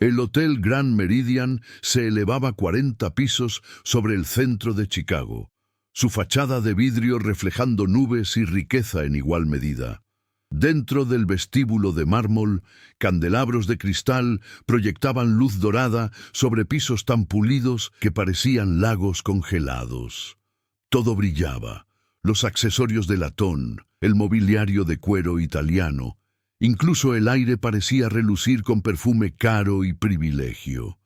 El Hotel Grand Meridian se elevaba 40 pisos sobre el centro de Chicago, su fachada de vidrio reflejando nubes y riqueza en igual medida. Dentro del vestíbulo de mármol, candelabros de cristal proyectaban luz dorada sobre pisos tan pulidos que parecían lagos congelados. Todo brillaba, los accesorios de latón, el mobiliario de cuero italiano. Incluso el aire parecía relucir con perfume caro y privilegio.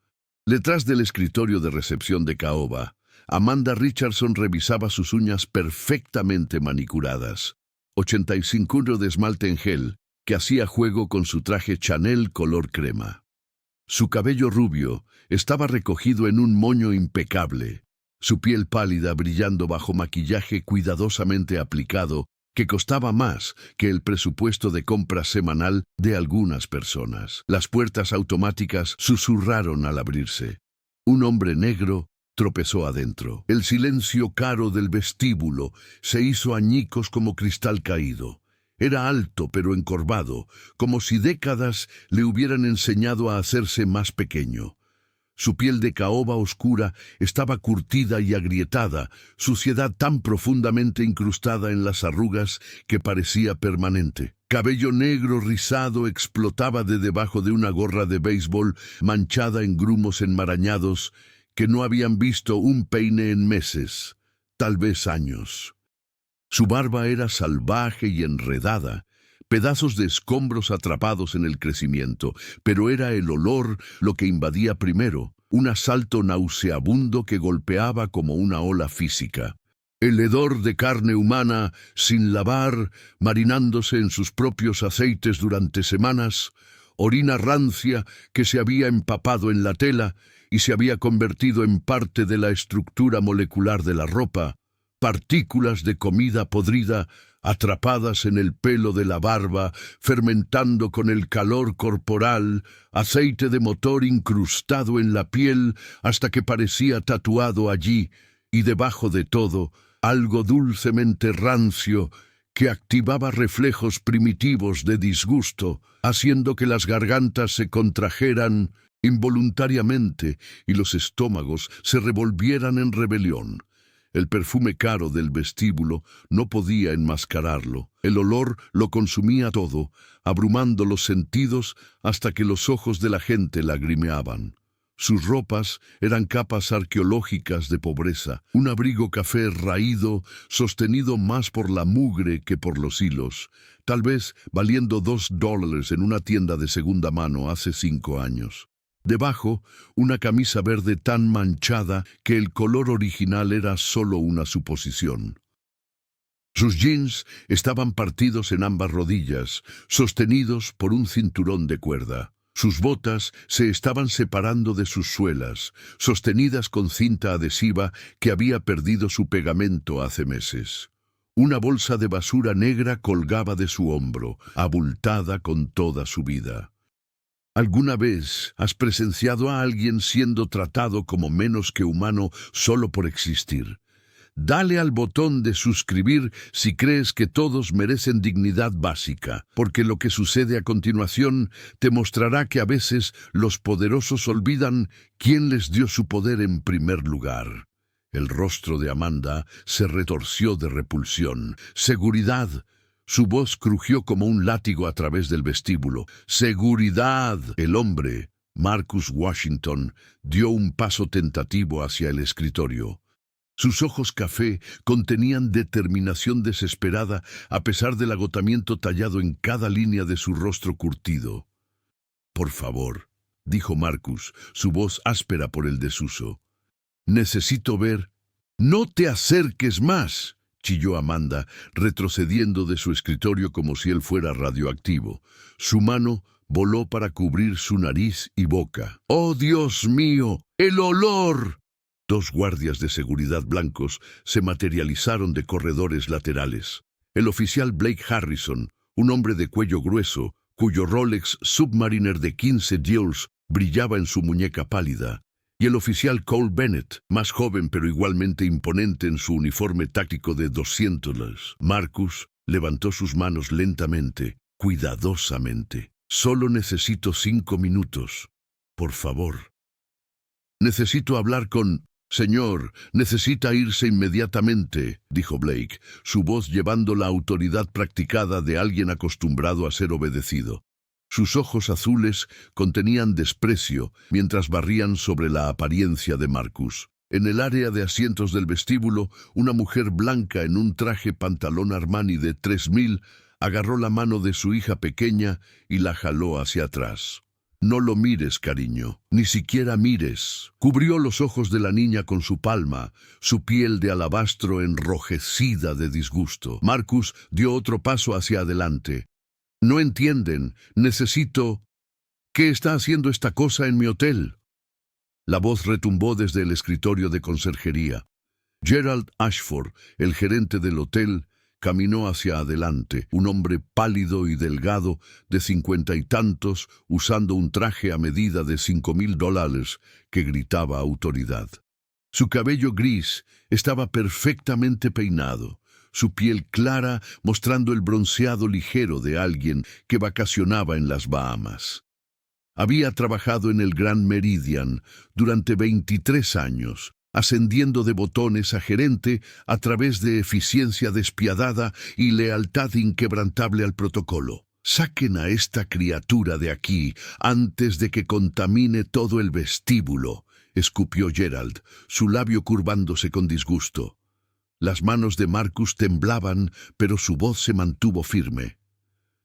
Detrás del escritorio de recepción de caoba, Amanda Richardson revisaba sus uñas perfectamente manicuradas. 85 de esmalte en gel, que hacía juego con su traje Chanel color crema. Su cabello rubio estaba recogido en un moño impecable, su piel pálida brillando bajo maquillaje cuidadosamente aplicado que costaba más que el presupuesto de compra semanal de algunas personas. Las puertas automáticas susurraron al abrirse. Un hombre negro tropezó adentro. El silencio caro del vestíbulo se hizo añicos como cristal caído. Era alto pero encorvado, como si décadas le hubieran enseñado a hacerse más pequeño. Su piel de caoba oscura estaba curtida y agrietada, suciedad tan profundamente incrustada en las arrugas que parecía permanente. Cabello negro rizado explotaba de debajo de una gorra de béisbol manchada en grumos enmarañados que no habían visto un peine en meses, tal vez años. Su barba era salvaje y enredada, pedazos de escombros atrapados en el crecimiento, pero era el olor lo que invadía primero, un asalto nauseabundo que golpeaba como una ola física. El hedor de carne humana, sin lavar, marinándose en sus propios aceites durante semanas, orina rancia que se había empapado en la tela y se había convertido en parte de la estructura molecular de la ropa, partículas de comida podrida atrapadas en el pelo de la barba, fermentando con el calor corporal, aceite de motor incrustado en la piel hasta que parecía tatuado allí, y debajo de todo, algo dulcemente rancio que activaba reflejos primitivos de disgusto, haciendo que las gargantas se contrajeran involuntariamente y los estómagos se revolvieran en rebelión. El perfume caro del vestíbulo no podía enmascararlo. El olor lo consumía todo, abrumando los sentidos hasta que los ojos de la gente lagrimeaban. Sus ropas eran capas arqueológicas de pobreza, un abrigo café raído, sostenido más por la mugre que por los hilos, tal vez valiendo $2 en una tienda de segunda mano hace 5 años. Debajo, una camisa verde tan manchada que el color original era solo una suposición. Sus jeans estaban partidos en ambas rodillas, sostenidos por un cinturón de cuerda. Sus botas se estaban separando de sus suelas, sostenidas con cinta adhesiva que había perdido su pegamento hace meses. Una bolsa de basura negra colgaba de su hombro, abultada con toda su vida. ¿Alguna vez has presenciado a alguien siendo tratado como menos que humano solo por existir? Dale al botón de suscribir si crees que todos merecen dignidad básica, porque lo que sucede a continuación te mostrará que a veces los poderosos olvidan quién les dio su poder en primer lugar. El rostro de Amanda se retorció de repulsión. ¡Seguridad! Su voz crujió como un látigo a través del vestíbulo. ¡Seguridad! El hombre, Marcus Washington, dio un paso tentativo hacia el escritorio. Sus ojos café contenían determinación desesperada a pesar del agotamiento tallado en cada línea de su rostro curtido. «Por favor», dijo Marcus, su voz áspera por el desuso. «Necesito ver». «¡No te acerques más!», chilló Amanda, retrocediendo de su escritorio como si él fuera radioactivo. Su mano voló para cubrir su nariz y boca. «¡Oh, Dios mío! ¡El olor!». 2 guardias de seguridad blancos se materializaron de corredores laterales. El oficial Blake Harrison, un hombre de cuello grueso, cuyo Rolex Submariner de 15 Joules brillaba en su muñeca pálida, y el oficial Cole Bennett, más joven pero igualmente imponente en su uniforme táctico de 200. Marcus levantó sus manos lentamente, cuidadosamente. «Solo necesito 5 minutos». por favor. Necesito hablar con... Señor, necesita irse inmediatamente, dijo Blake, su voz llevando la autoridad practicada de alguien acostumbrado a ser obedecido. Sus ojos azules contenían desprecio mientras barrían sobre la apariencia de Marcus. En el área de asientos del vestíbulo, una mujer blanca en un traje pantalón Armani de 3000 agarró la mano de su hija pequeña y la jaló hacia atrás. No lo mires, cariño, ni siquiera mires. Cubrió los ojos de la niña con su palma, su piel de alabastro enrojecida de disgusto. Marcus dio otro paso hacia adelante. No entienden, necesito... ¿Qué está haciendo esta cosa en mi hotel? La voz retumbó desde el escritorio de conserjería. Gerald Ashford, el gerente del hotel, caminó hacia adelante, un hombre pálido y delgado, de 50 y tantos, usando un traje a medida de $5,000, que gritaba autoridad. Su cabello gris estaba perfectamente peinado, su piel clara mostrando el bronceado ligero de alguien que vacacionaba en las Bahamas. Había trabajado en el Grand Meridian durante 23 años, ascendiendo de botones a gerente a través de eficiencia despiadada y lealtad inquebrantable al protocolo. Saquen a esta criatura de aquí antes de que contamine todo el vestíbulo, escupió Gerald, su labio curvándose con disgusto. Las manos de Marcus temblaban, pero su voz se mantuvo firme.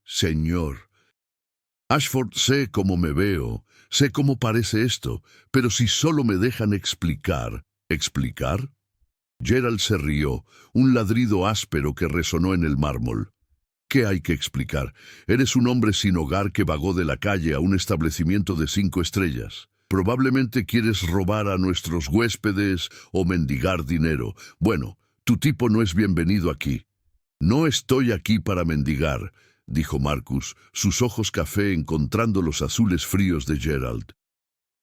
Señor, Ashford, sé cómo me veo, sé cómo parece esto, pero si solo me dejan explicar... ¿Explicar? Gerald se rió, un ladrido áspero que resonó en el mármol. ¿Qué hay que explicar? Eres un hombre sin hogar que vagó de la calle a un establecimiento de 5 estrellas. Probablemente quieres robar a nuestros huéspedes o mendigar dinero. Bueno, tu tipo no es bienvenido aquí. No estoy aquí para mendigar, dijo Marcus, sus ojos café encontrando los azules fríos de Gerald.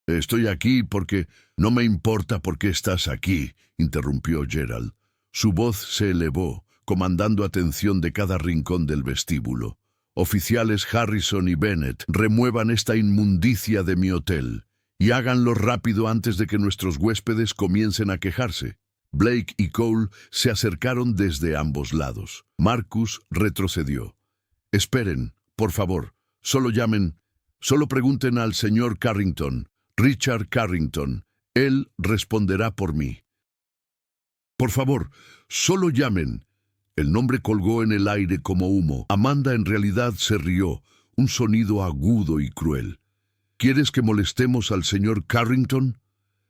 Estoy aquí porque... No me importa por qué estás aquí, interrumpió Gerald. Su voz se elevó, comandando atención de cada rincón del vestíbulo. Oficiales Harrison y Bennett, remuevan esta inmundicia de mi hotel, y háganlo rápido antes de que nuestros huéspedes comiencen a quejarse. Blake y Cole se acercaron desde ambos lados. Marcus retrocedió. Esperen, por favor, solo pregunten al señor Carrington. Richard Carrington. Él responderá por mí. Por favor, solo llamen. El nombre colgó en el aire como humo. Amanda en realidad se rió, un sonido agudo y cruel. ¿Quieres que molestemos al señor Carrington?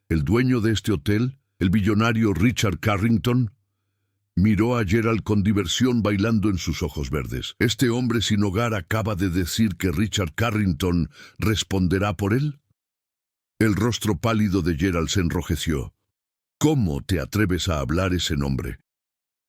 ¿El dueño de este hotel? ¿El billonario Richard Carrington? Miró a Gerald con diversión bailando en sus ojos verdes. ¿Este hombre sin hogar acaba de decir que Richard Carrington responderá por él? El rostro pálido de Gerald se enrojeció. ¿Cómo te atreves a hablar ese nombre?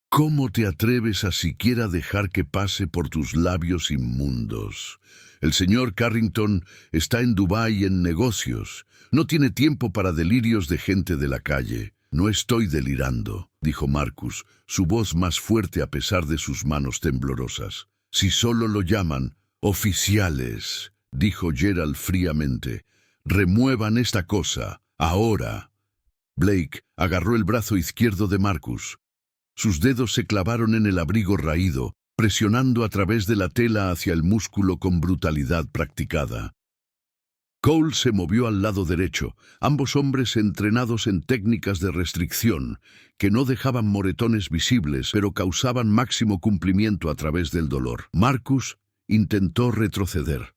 ¿Cómo te atreves a siquiera dejar que pase por tus labios inmundos? El señor Carrington está en Dubái en negocios. No tiene tiempo para delirios de gente de la calle. No estoy delirando, dijo Marcus, su voz más fuerte a pesar de sus manos temblorosas. Si solo lo llaman oficiales, dijo Gerald fríamente. Remuevan esta cosa, ahora. Blake agarró el brazo izquierdo de Marcus. Sus dedos se clavaron en el abrigo raído, presionando a través de la tela hacia el músculo con brutalidad practicada. Cole se movió al lado derecho, ambos hombres entrenados en técnicas de restricción, que no dejaban moretones visibles, pero causaban máximo cumplimiento a través del dolor. Marcus intentó retroceder.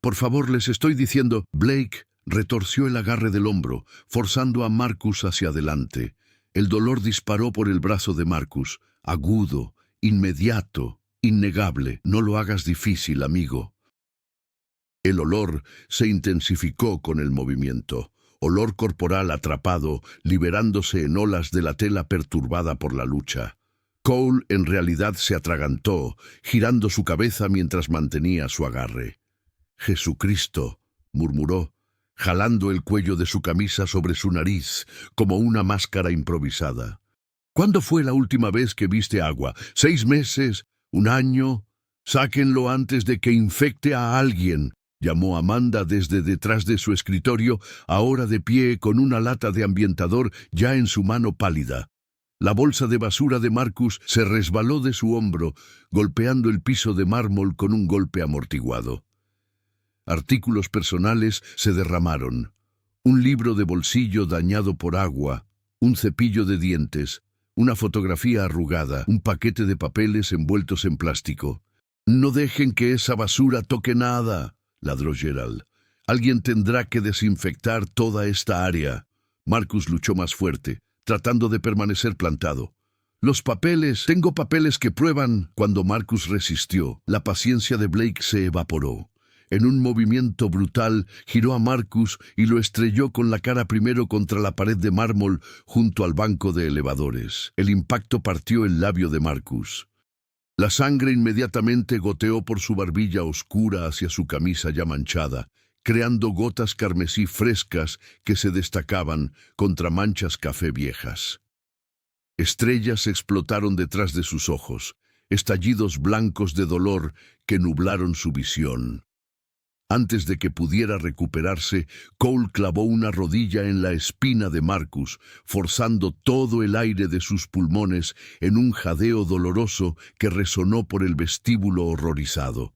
Por favor, les estoy diciendo... Blake retorció el agarre del hombro, forzando a Marcus hacia adelante. El dolor disparó por el brazo de Marcus, agudo, inmediato, innegable. No lo hagas difícil, amigo. El olor se intensificó con el movimiento, olor corporal atrapado, liberándose en olas de la tela perturbada por la lucha. Cole en realidad se atragantó, girando su cabeza mientras mantenía su agarre. «Jesucristo», murmuró, jalando el cuello de su camisa sobre su nariz, como una máscara improvisada. «¿Cuándo fue la última vez que viste agua? ¿6 meses? ¿1 año? Sáquenlo antes de que infecte a alguien». Llamó a Amanda desde detrás de su escritorio, ahora de pie con una lata de ambientador ya en su mano pálida. La bolsa de basura de Marcus se resbaló de su hombro, golpeando el piso de mármol con un golpe amortiguado. Artículos personales se derramaron. Un libro de bolsillo dañado por agua, un cepillo de dientes, una fotografía arrugada, un paquete de papeles envueltos en plástico. «No dejen que esa basura toque nada», ladró Gerald. «Alguien tendrá que desinfectar toda esta área». Marcus luchó más fuerte, tratando de permanecer plantado. «Los papeles, tengo papeles que prueban». Cuando Marcus resistió, la paciencia de Blake se evaporó. En un movimiento brutal, giró a Marcus y lo estrelló con la cara primero contra la pared de mármol junto al banco de elevadores. El impacto partió el labio de Marcus. La sangre inmediatamente goteó por su barbilla oscura hacia su camisa ya manchada, creando gotas carmesí frescas que se destacaban contra manchas café viejas. Estrellas explotaron detrás de sus ojos, estallidos blancos de dolor que nublaron su visión. Antes de que pudiera recuperarse, Cole clavó una rodilla en la espina de Marcus, forzando todo el aire de sus pulmones en un jadeo doloroso que resonó por el vestíbulo horrorizado.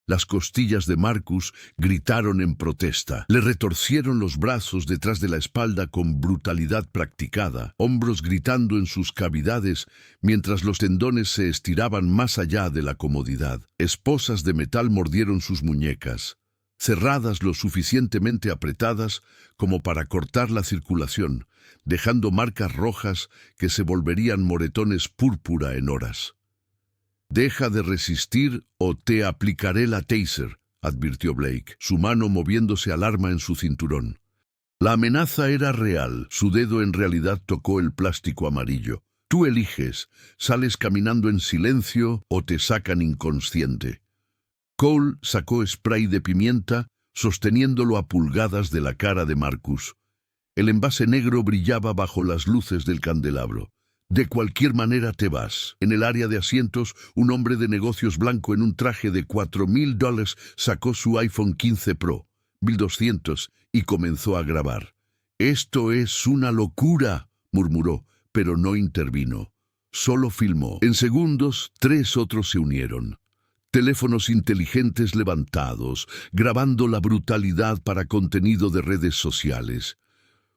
Las costillas de Marcus gritaron en protesta. Le retorcieron los brazos detrás de la espalda con brutalidad practicada, hombros gritando en sus cavidades mientras los tendones se estiraban más allá de la comodidad. Esposas de metal mordieron sus muñecas, cerradas lo suficientemente apretadas como para cortar la circulación, dejando marcas rojas que se volverían moretones púrpura en horas. «Deja de resistir o te aplicaré la taser», advirtió Blake, su mano moviéndose al arma en su cinturón. La amenaza era real, su dedo en realidad tocó el plástico amarillo. «Tú eliges, sales caminando en silencio o te sacan inconsciente». Cole sacó spray de pimienta, sosteniéndolo a pulgadas de la cara de Marcus. El envase negro brillaba bajo las luces del candelabro. «De cualquier manera te vas». En el área de asientos, un hombre de negocios blanco en un traje de $4,000 sacó su iPhone 15 Pro, 1200, y comenzó a grabar. «Esto es una locura», murmuró, pero no intervino. Solo filmó. En segundos, 3 otros se unieron. Teléfonos inteligentes levantados, grabando la brutalidad para contenido de redes sociales.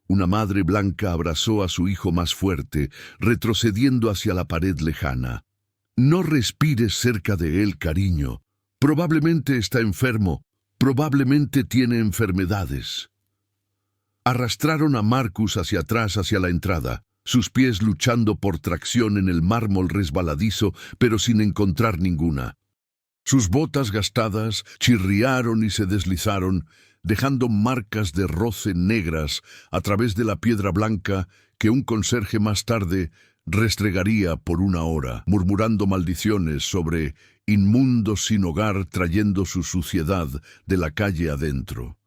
Una madre blanca abrazó a su hijo más fuerte, retrocediendo hacia la pared lejana. «No respires cerca de él, cariño. Probablemente está enfermo. Probablemente tiene enfermedades». Arrastraron a Marcus hacia atrás hacia la entrada, sus pies luchando por tracción en el mármol resbaladizo, pero sin encontrar ninguna. Sus botas gastadas chirriaron y se deslizaron, dejando marcas de roce negras a través de la piedra blanca que un conserje más tarde restregaría por 1 hora, murmurando maldiciones sobre inmundos sin hogar trayendo su suciedad de la calle adentro.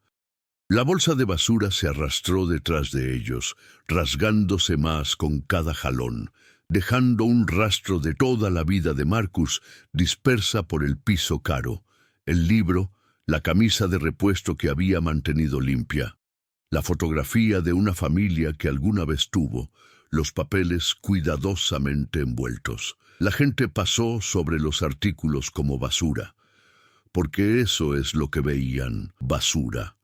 La bolsa de basura se arrastró detrás de ellos, rasgándose más con cada jalón, dejando un rastro de toda la vida de Marcus dispersa por el piso caro, el libro, la camisa de repuesto que había mantenido limpia, la fotografía de una familia que alguna vez tuvo, los papeles cuidadosamente envueltos. La gente pasó sobre los artículos como basura, porque eso es lo que veían, basura,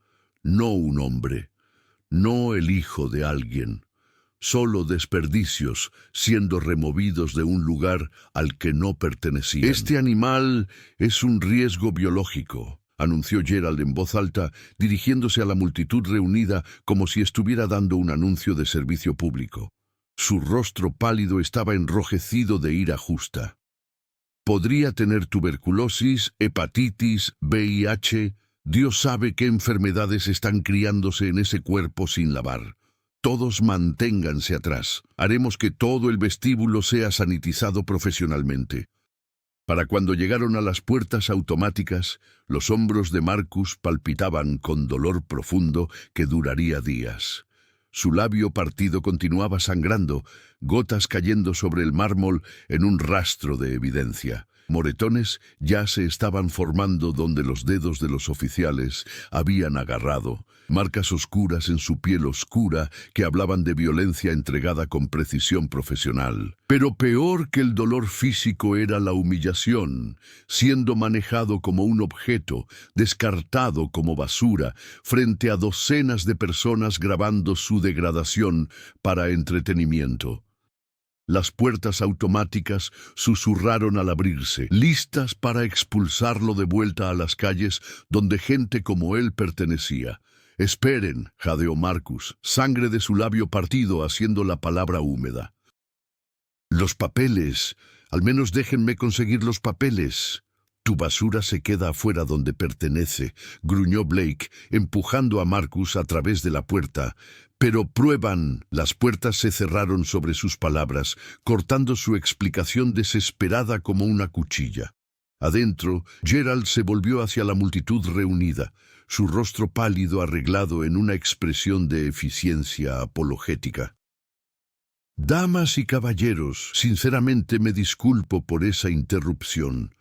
no un hombre, no el hijo de alguien. Solo desperdicios siendo removidos de un lugar al que no pertenecían. «Este animal es un riesgo biológico», anunció Gerald en voz alta, dirigiéndose a la multitud reunida como si estuviera dando un anuncio de servicio público. Su rostro pálido estaba enrojecido de ira justa. «Podría tener tuberculosis, hepatitis, VIH. Dios sabe qué enfermedades están criándose en ese cuerpo sin lavar. Todos manténganse atrás. Haremos que todo el vestíbulo sea sanitizado profesionalmente». Para cuando llegaron a las puertas automáticas, los hombros de Marcus palpitaban con dolor profundo que duraría días. Su labio partido continuaba sangrando, gotas cayendo sobre el mármol en un rastro de evidencia. Moretones ya se estaban formando donde los dedos de los oficiales habían agarrado, marcas oscuras en su piel oscura que hablaban de violencia entregada con precisión profesional. Pero peor que el dolor físico era la humillación, siendo manejado como un objeto, descartado como basura, frente a docenas de personas grabando su degradación para entretenimiento. Las puertas automáticas susurraron al abrirse, listas para expulsarlo de vuelta a las calles donde gente como él pertenecía. «Esperen», jadeó Marcus, sangre de su labio partido haciendo la palabra húmeda. «Los papeles. Al menos déjenme conseguir los papeles». «Tu basura se queda afuera donde pertenece», gruñó Blake, empujando a Marcus a través de la puerta. «Pero prueban». Las puertas se cerraron sobre sus palabras, cortando su explicación desesperada como una cuchilla. Adentro, Gerald se volvió hacia la multitud reunida, su rostro pálido arreglado en una expresión de eficiencia apologética. «Damas y caballeros, sinceramente me disculpo por esa interrupción.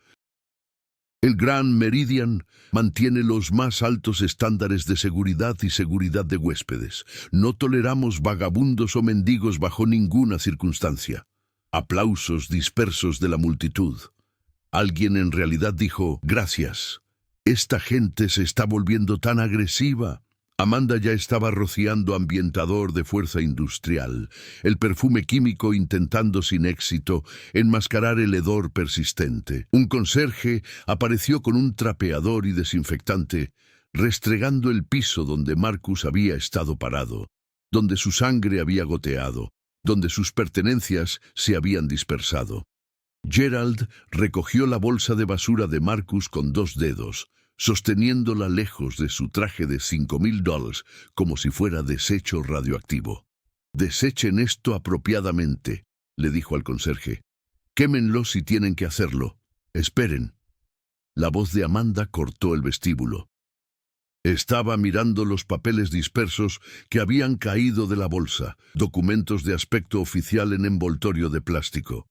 El Grand Meridian mantiene los más altos estándares de seguridad y seguridad de huéspedes. No toleramos vagabundos o mendigos bajo ninguna circunstancia». Aplausos dispersos de la multitud. Alguien en realidad dijo, «Gracias. Esta gente se está volviendo tan agresiva». Amanda ya estaba rociando ambientador de fuerza industrial, el perfume químico intentando sin éxito enmascarar el hedor persistente. Un conserje apareció con un trapeador y desinfectante, restregando el piso donde Marcus había estado parado, donde su sangre había goteado, donde sus pertenencias se habían dispersado. Gerald recogió la bolsa de basura de Marcus con 2 dedos, sosteniéndola lejos de su traje de $5,000 como si fuera desecho radioactivo. «Desechen esto apropiadamente», le dijo al conserje. «Quémenlo si tienen que hacerlo. Esperen». La voz de Amanda cortó el vestíbulo. Estaba mirando los papeles dispersos que habían caído de la bolsa, documentos de aspecto oficial en envoltorio de plástico.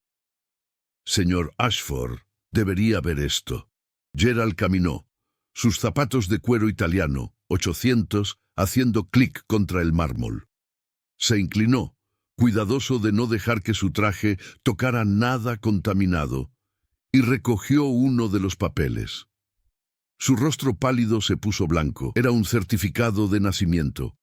«Señor Ashford, debería ver esto». Gerald caminó, sus zapatos de cuero italiano, 800, haciendo clic contra el mármol. Se inclinó, cuidadoso de no dejar que su traje tocara nada contaminado, y recogió uno de los papeles. Su rostro pálido se puso blanco. Era un certificado de nacimiento.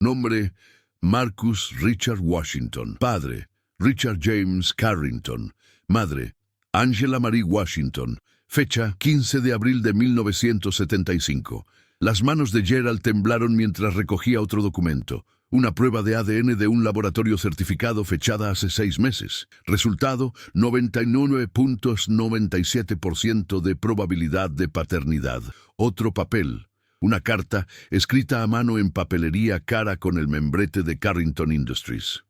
Nombre: Marcus Richard Washington. Padre: Richard James Carrington. Madre: Angela Marie Washington. Fecha: 15 de abril de 1975. Las manos de Gerald temblaron mientras recogía otro documento. Una prueba de ADN de un laboratorio certificado fechada hace 6 meses. Resultado: 99.97% de probabilidad de paternidad. Otro papel. Una carta escrita a mano en papelería cara con el membrete de Carrington Industries.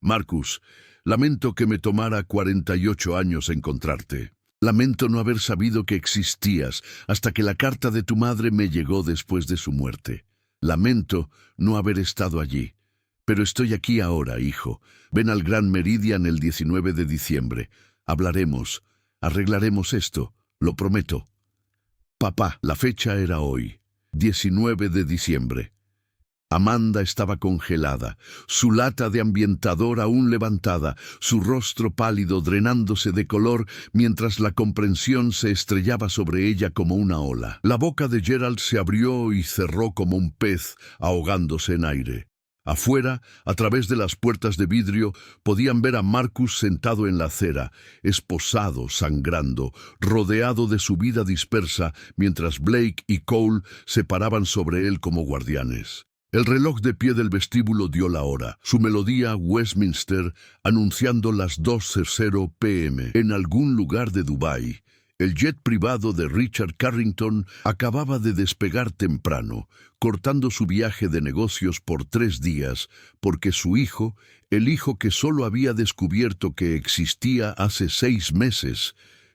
Marcus, lamento que me tomara 48 años encontrarte. Lamento no haber sabido que existías hasta que la carta de tu madre me llegó después de su muerte. Lamento no haber estado allí. Pero estoy aquí ahora, hijo. Ven al Grand Meridian el 19 de diciembre. Hablaremos. Arreglaremos esto. Lo prometo. Papá, la fecha era hoy. 19 de diciembre. Amanda estaba congelada, su lata de ambientador aún levantada, su rostro pálido drenándose de color mientras la comprensión se estrellaba sobre ella como una ola. La boca de Gerald se abrió y cerró como un pez, ahogándose en aire. Afuera, a través de las puertas de vidrio, podían ver a Marcus sentado en la acera, esposado, sangrando, rodeado de su vida dispersa, mientras Blake y Cole se paraban sobre él como guardianes. El reloj de pie del vestíbulo dio la hora, su melodía Westminster anunciando las 2:00 p.m. En algún lugar de Dubái, el jet privado de Richard Carrington acababa de despegar temprano, cortando su viaje de negocios por 3 días, porque su hijo, el hijo que solo había descubierto que existía hace 6 meses,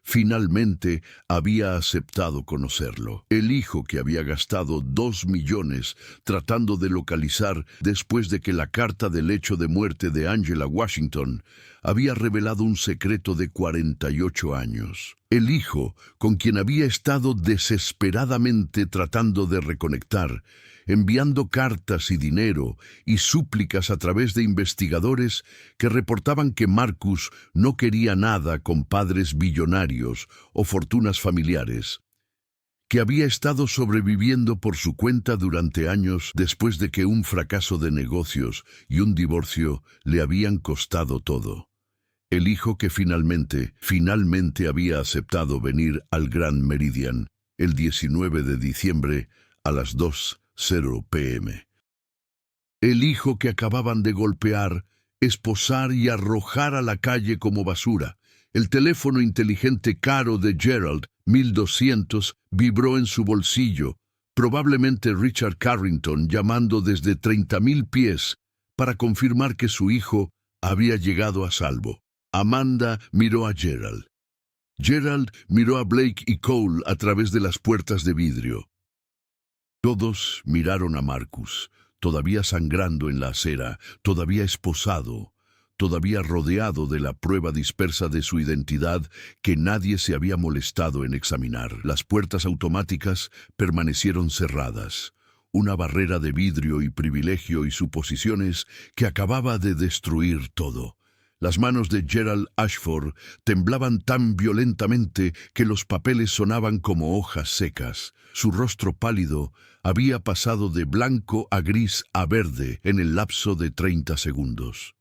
finalmente había aceptado conocerlo. El hijo que había gastado 2 millones tratando de localizar después de que la carta del hecho de muerte de Angela Washington había revelado un secreto de 48 años. El hijo, con quien había estado desesperadamente tratando de reconectar, enviando cartas y dinero y súplicas a través de investigadores que reportaban que Marcus no quería nada con padres billonarios o fortunas familiares, que había estado sobreviviendo por su cuenta durante años después de que un fracaso de negocios y un divorcio le habían costado todo. El hijo que finalmente había aceptado venir al Grand Meridian el 19 de diciembre a las 2:00 p.m. El hijo que acababan de golpear, esposar y arrojar a la calle como basura. El teléfono inteligente caro de Gerald, 1200, vibró en su bolsillo, probablemente Richard Carrington llamando desde 30,000 pies para confirmar que su hijo había llegado a salvo. Amanda miró a Gerald. Gerald miró a Blake y Cole a través de las puertas de vidrio. Todos miraron a Marcus, todavía sangrando en la acera, todavía esposado, todavía rodeado de la prueba dispersa de su identidad que nadie se había molestado en examinar. Las puertas automáticas permanecieron cerradas, una barrera de vidrio y privilegio y suposiciones que acababa de destruir todo. Las manos de Gerald Ashford temblaban tan violentamente que los papeles sonaban como hojas secas. Su rostro pálido había pasado de blanco a gris a verde en el lapso de 30 segundos.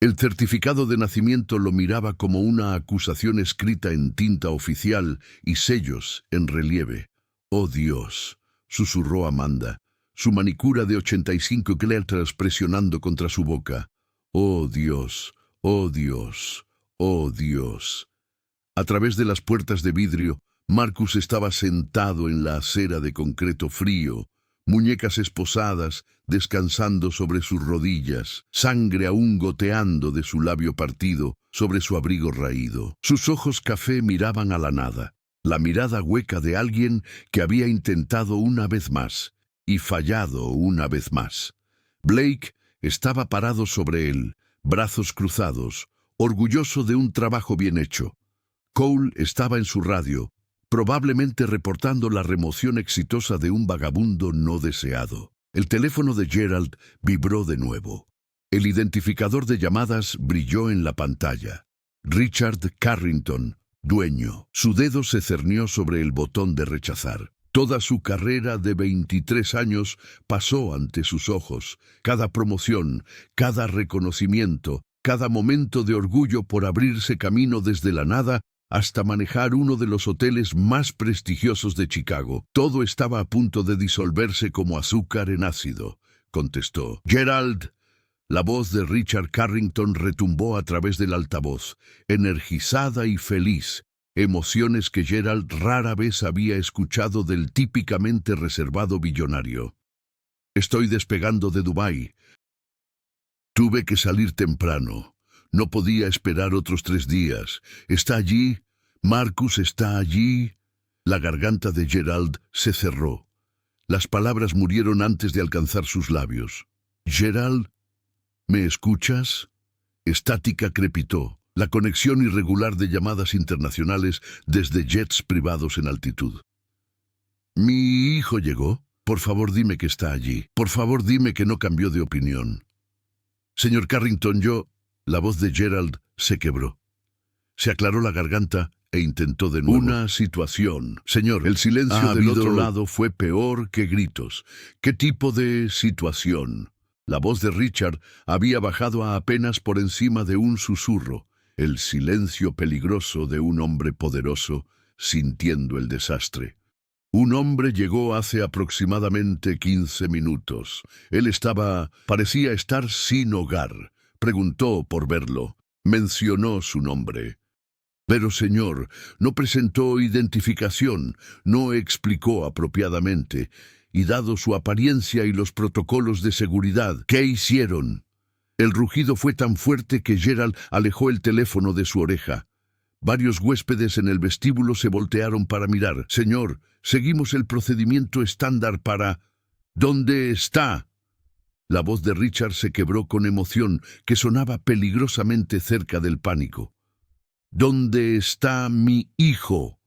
El certificado de nacimiento lo miraba como una acusación escrita en tinta oficial y sellos en relieve. «Oh Dios», susurró Amanda, su manicura de 85 letras presionando contra su boca. «Oh Dios, oh Dios, oh Dios». A través de las puertas de vidrio, Marcus estaba sentado en la acera de concreto frío, muñecas esposadas descansando sobre sus rodillas, sangre aún goteando de su labio partido sobre su abrigo raído. Sus ojos café miraban a la nada, la mirada hueca de alguien que había intentado una vez más y fallado una vez más. Blake estaba parado sobre él, brazos cruzados, orgulloso de un trabajo bien hecho. Cole estaba en su radio, probablemente reportando la remoción exitosa de un vagabundo no deseado. El teléfono de Gerald vibró de nuevo. El identificador de llamadas brilló en la pantalla. Richard Carrington, dueño. Su dedo se cernió sobre el botón de rechazar. Toda su carrera de 23 años pasó ante sus ojos. Cada promoción, cada reconocimiento, cada momento de orgullo por abrirse camino desde la nada hasta manejar uno de los hoteles más prestigiosos de Chicago. Todo estaba a punto de disolverse como azúcar en ácido, contestó. «Gerald». La voz de Richard Carrington retumbó a través del altavoz, energizada y feliz, emociones que Gerald rara vez había escuchado del típicamente reservado billonario. «Estoy despegando de Dubái. Tuve que salir temprano. No podía esperar otros 3 días. ¿Está allí? ¿Marcus está allí?» La garganta de Gerald se cerró. Las palabras murieron antes de alcanzar sus labios. «Gerald, ¿me escuchas?» Estática crepitó, la conexión irregular de llamadas internacionales desde jets privados en altitud. «Mi hijo llegó. Por favor, dime que está allí. Por favor, dime que no cambió de opinión». «Señor Carrington, yo...» La voz de Gerald se quebró. Se aclaró la garganta e intentó de nuevo. «Una situación. Señor, el silencio del otro lado fue peor que gritos. ¿Qué tipo de situación?» La voz de Richard había bajado a apenas por encima de un susurro. El silencio peligroso de un hombre poderoso sintiendo el desastre. «Un hombre llegó hace aproximadamente 15 minutos. Él parecía estar sin hogar. Preguntó por verlo. Mencionó su nombre. Pero, señor, no presentó identificación, no explicó apropiadamente, y dado su apariencia y los protocolos de seguridad, ¿qué hicieron?» El rugido fue tan fuerte que Gerald alejó el teléfono de su oreja. Varios huéspedes en el vestíbulo se voltearon para mirar. «Señor, seguimos el procedimiento estándar para... ¿Dónde está?» La voz de Richard se quebró con emoción que sonaba peligrosamente cerca del pánico. «¿Dónde está mi hijo?»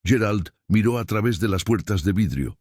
Gerald miró a través de las puertas de vidrio.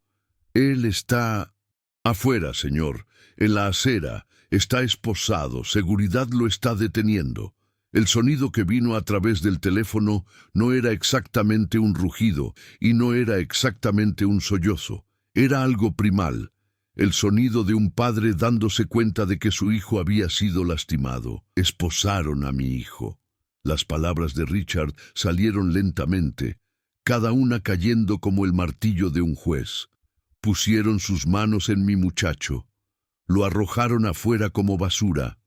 «Él está afuera, señor, en la acera. Está esposado. Seguridad lo está deteniendo». El sonido que vino a través del teléfono no era exactamente un rugido y no era exactamente un sollozo. Era algo primal, el sonido de un padre dándose cuenta de que su hijo había sido lastimado. «Esposaron a mi hijo». Las palabras de Richard salieron lentamente, cada una cayendo como el martillo de un juez. «Pusieron sus manos en mi muchacho. Lo arrojaron afuera como basura».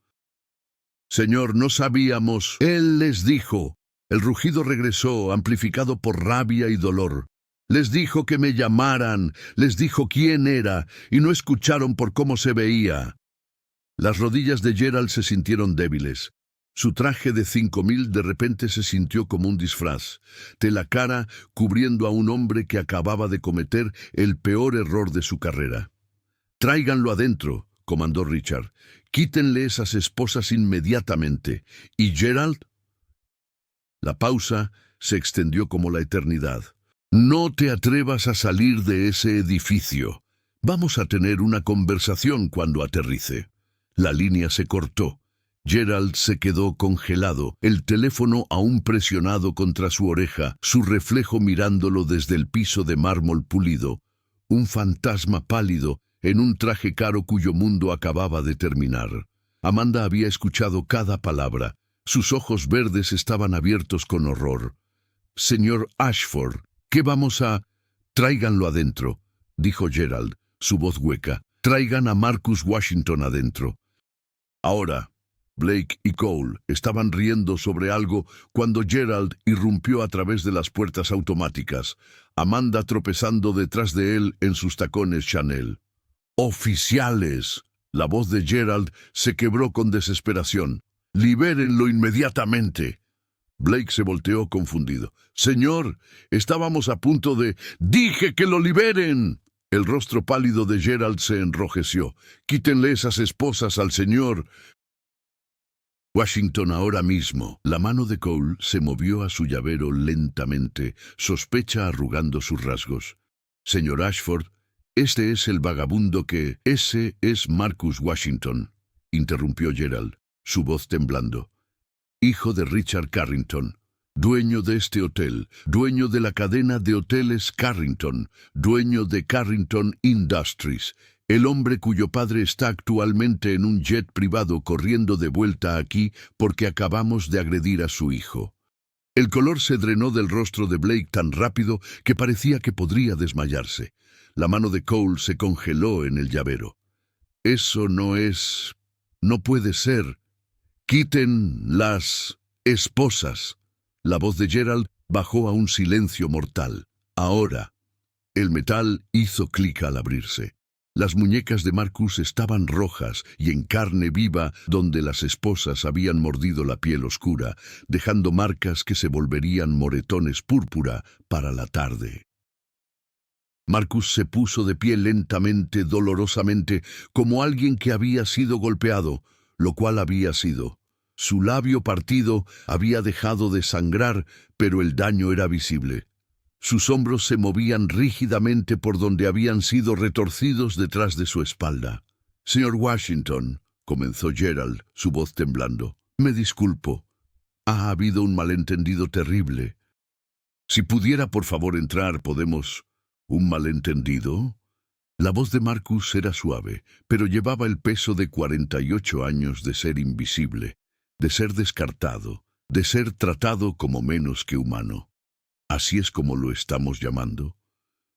«Señor, no sabíamos». Él les dijo. El rugido regresó, amplificado por rabia y dolor. «Les dijo que me llamaran, les dijo quién era, y no escucharon por cómo se veía». Las rodillas de Gerald se sintieron débiles. Su traje de 5000 de repente se sintió como un disfraz, de la cara cubriendo a un hombre que acababa de cometer el peor error de su carrera. «Tráiganlo adentro», comandó Richard. «Quítenle esas esposas inmediatamente. ¿Y Gerald?» La pausa se extendió como la eternidad. «No te atrevas a salir de ese edificio. Vamos a tener una conversación cuando aterrice». La línea se cortó. Gerald se quedó congelado, el teléfono aún presionado contra su oreja, su reflejo mirándolo desde el piso de mármol pulido. Un fantasma pálido en un traje caro cuyo mundo acababa de terminar. Amanda había escuchado cada palabra. Sus ojos verdes estaban abiertos con horror. «Señor Ashford, ¿qué vamos a...?» «Tráiganlo adentro», dijo Gerald, su voz hueca. «Traigan a Marcus Washington adentro». Ahora, Blake y Cole estaban riendo sobre algo cuando Gerald irrumpió a través de las puertas automáticas, Amanda tropezando detrás de él en sus tacones Chanel. «¡Oficiales!». La voz de Gerald se quebró con desesperación. «¡Libérenlo inmediatamente!». Blake se volteó confundido. «Señor, estábamos a punto de... ¡Dije que lo liberen!». El rostro pálido de Gerald se enrojeció. «Quítenle esas esposas al señor Washington ahora mismo». La mano de Cole se movió a su llavero lentamente, sospecha arrugando sus rasgos. «Señor Ashford, este es el vagabundo que... Ese es Marcus Washington», interrumpió Gerald, su voz temblando. «Hijo de Richard Carrington, dueño de este hotel, dueño de la cadena de hoteles Carrington, dueño de Carrington Industries, el hombre cuyo padre está actualmente en un jet privado corriendo de vuelta aquí porque acabamos de agredir a su hijo». El color se drenó del rostro de Blake tan rápido que parecía que podría desmayarse. La mano de Cole se congeló en el llavero. «Eso no es... no puede ser. Quiten las esposas». La voz de Gerald bajó a un silencio mortal. «Ahora». El metal hizo clic al abrirse. Las muñecas de Marcus estaban rojas y en carne viva donde las esposas habían mordido la piel oscura, dejando marcas que se volverían moretones púrpura para la tarde. Marcus se puso de pie lentamente, dolorosamente, como alguien que había sido golpeado, lo cual había sido. Su labio partido había dejado de sangrar, pero el daño era visible. Sus hombros se movían rígidamente por donde habían sido retorcidos detrás de su espalda. «Señor Washington», comenzó Gerald, su voz temblando, «me disculpo. Ha habido un malentendido terrible. Si pudiera por favor entrar, podemos... ¿Un malentendido?». La voz de Marcus era suave, pero llevaba el peso de 48 años de ser invisible, de ser descartado, de ser tratado como menos que humano. ¿Así es como lo estamos llamando?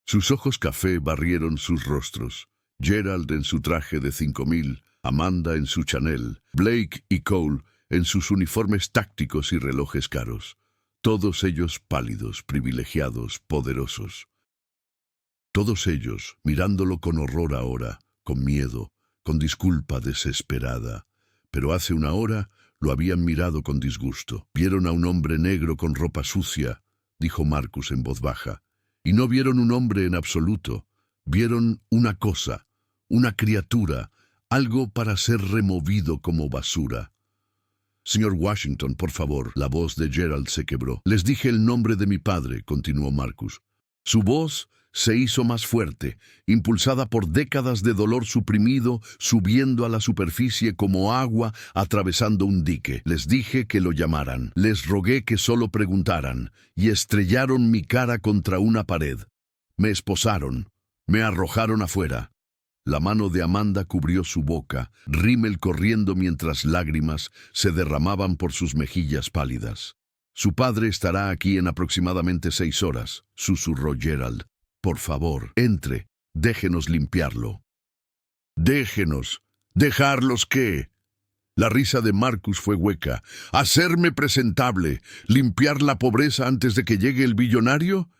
Sus ojos café barrieron sus rostros. Gerald en su traje de 5000, Amanda en su Chanel, Blake y Cole en sus uniformes tácticos y relojes caros. Todos ellos pálidos, privilegiados, poderosos. Todos ellos mirándolo con horror ahora, con miedo, con disculpa desesperada. Pero hace una hora Lo habían mirado con disgusto. «Vieron a un hombre negro con ropa sucia», dijo Marcus en voz baja. «Y no vieron un hombre en absoluto. Vieron una cosa, una criatura, algo para ser removido como basura». «Señor Washington, por favor». La voz de Gerald se quebró. «Les dije el nombre de mi padre», continuó Marcus. Su voz se hizo más fuerte, impulsada por décadas de dolor suprimido, subiendo a la superficie como agua atravesando un dique. «Les dije que lo llamaran, les rogué que solo preguntaran, y estrellaron mi cara contra una pared. Me esposaron, me arrojaron afuera». La mano de Amanda cubrió su boca, rímel corriendo mientras lágrimas se derramaban por sus mejillas pálidas. «Su padre estará aquí en aproximadamente 6 horas», susurró Gerald. «Por favor, entre, déjenos limpiarlo». «Déjenos. ¿Dejarlos qué?». La risa de Marcus fue hueca. «¿Hacerme presentable? ¿Limpiar la pobreza antes de que llegue el billonario?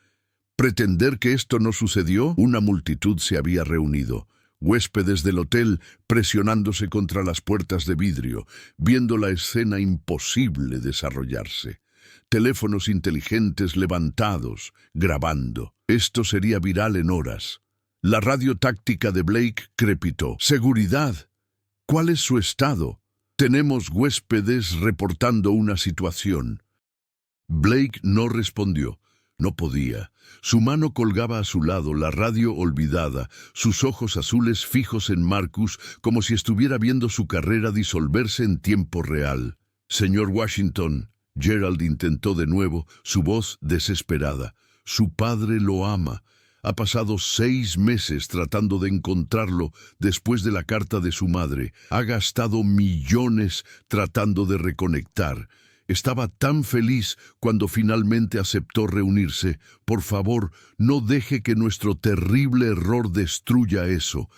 ¿Pretender que esto no sucedió?». Una multitud se había reunido. Huéspedes del hotel presionándose contra las puertas de vidrio, viendo la escena imposible desarrollarse. Teléfonos inteligentes levantados, grabando. Esto sería viral en horas. La radio táctica de Blake crepitó. «Seguridad. ¿Cuál es su estado? Tenemos huéspedes reportando una situación». Blake no respondió. No podía. Su mano colgaba a su lado, la radio olvidada, sus ojos azules fijos en Marcus, como si estuviera viendo su carrera disolverse en tiempo real. «Señor Washington», Gerald intentó de nuevo, su voz desesperada. «Su padre lo ama. Ha pasado 6 meses tratando de encontrarlo después de la carta de su madre. Ha gastado millones tratando de reconectar. Estaba tan feliz cuando finalmente aceptó reunirse. Por favor, no deje que nuestro terrible error destruya eso».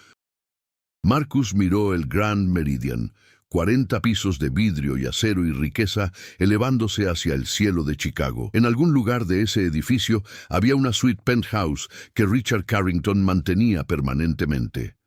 Marcus miró el Grand Meridian, 40 pisos de vidrio y acero y riqueza elevándose hacia el cielo de Chicago. En algún lugar de ese edificio había una suite penthouse que Richard Carrington mantenía permanentemente.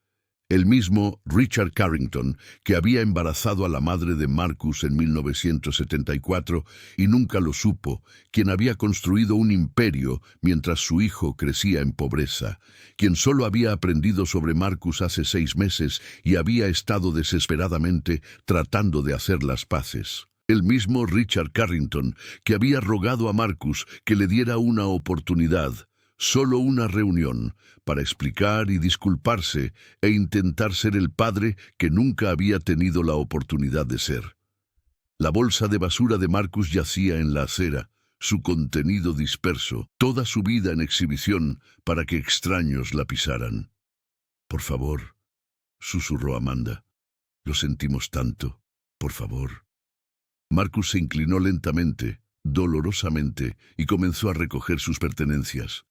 El mismo Richard Carrington, que había embarazado a la madre de Marcus en 1974 y nunca lo supo, quien había construido un imperio mientras su hijo crecía en pobreza, quien solo había aprendido sobre Marcus hace 6 meses y había estado desesperadamente tratando de hacer las paces. El mismo Richard Carrington, que había rogado a Marcus que le diera una oportunidad, solo una reunión, para explicar y disculparse e intentar ser el padre que nunca había tenido la oportunidad de ser. La bolsa de basura de Marcus yacía en la acera, su contenido disperso, toda su vida en exhibición para que extraños la pisaran. «Por favor», susurró Amanda. «Lo sentimos tanto. Por favor». Marcus se inclinó lentamente, dolorosamente, y comenzó a recoger sus pertenencias.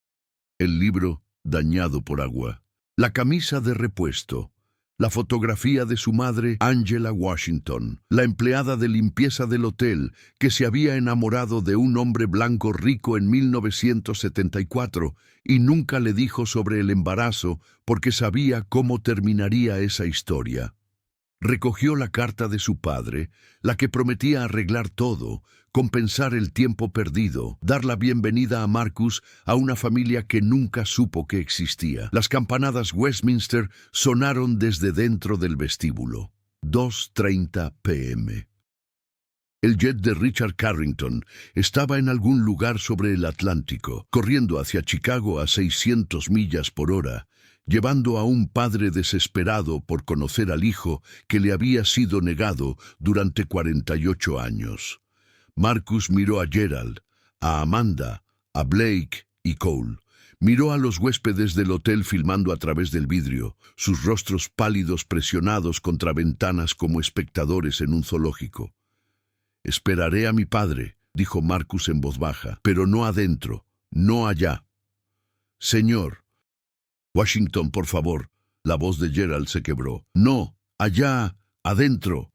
El libro dañado por agua, la camisa de repuesto, la fotografía de su madre, Angela Washington, la empleada de limpieza del hotel que se había enamorado de un hombre blanco rico en 1974 y nunca le dijo sobre el embarazo porque sabía cómo terminaría esa historia. Recogió la carta de su padre, la que prometía arreglar todo, compensar el tiempo perdido, dar la bienvenida a Marcus a una familia que nunca supo que existía. Las campanadas Westminster sonaron desde dentro del vestíbulo. 2:30 p.m. El jet de Richard Carrington estaba en algún lugar sobre el Atlántico, corriendo hacia Chicago a 600 millas por hora, llevando a un padre desesperado por conocer al hijo que le había sido negado durante 48 años. Marcus miró a Gerald, a Amanda, a Blake y Cole. Miró a los huéspedes del hotel filmando a través del vidrio, sus rostros pálidos presionados contra ventanas como espectadores en un zoológico. «Esperaré a mi padre», dijo Marcus en voz baja, «pero no adentro, no allá». «Señor». «Washington, por favor». La voz de Gerald se quebró. «No, allá, adentro».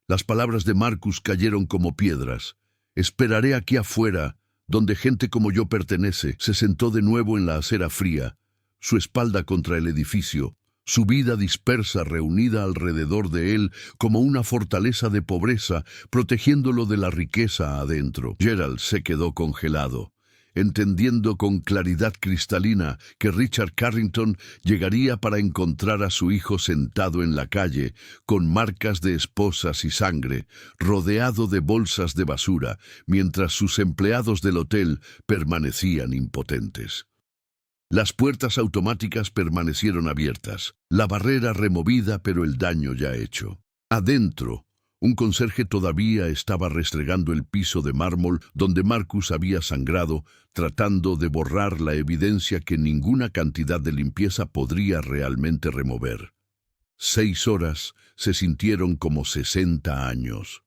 Las palabras de Marcus cayeron como piedras. «Esperaré aquí afuera, donde gente como yo pertenece». Se sentó de nuevo en la acera fría, su espalda contra el edificio, su vida dispersa reunida alrededor de él como una fortaleza de pobreza, protegiéndolo de la riqueza adentro. Gerald se quedó congelado, entendiendo con claridad cristalina que Richard Carrington llegaría para encontrar a su hijo sentado en la calle, con marcas de esposas y sangre, rodeado de bolsas de basura, mientras sus empleados del hotel permanecían impotentes. Las puertas automáticas permanecieron abiertas, la barrera removida, pero el daño ya hecho. Adentro, un conserje todavía estaba restregando el piso de mármol donde Marcus había sangrado, tratando de borrar la evidencia que ninguna cantidad de limpieza podría realmente remover. 6 horas se sintieron como 60 años.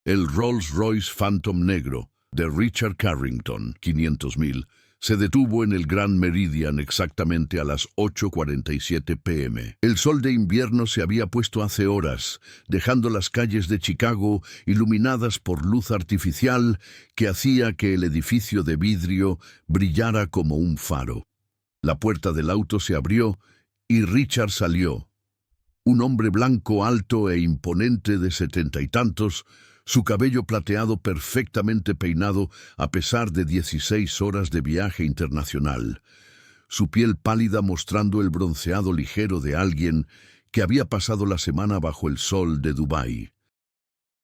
El Rolls-Royce Phantom negro de Richard Carrington, 500,000, se detuvo en el Grand Meridian exactamente a las 8:47 p.m. El sol de invierno se había puesto hace horas, dejando las calles de Chicago iluminadas por luz artificial que hacía que el edificio de vidrio brillara como un faro. La puerta del auto se abrió y Richard salió. Un hombre blanco, alto e imponente de 70 y tantos, su cabello plateado perfectamente peinado a pesar de 16 horas de viaje internacional, su piel pálida mostrando el bronceado ligero de alguien que había pasado la semana bajo el sol de Dubái.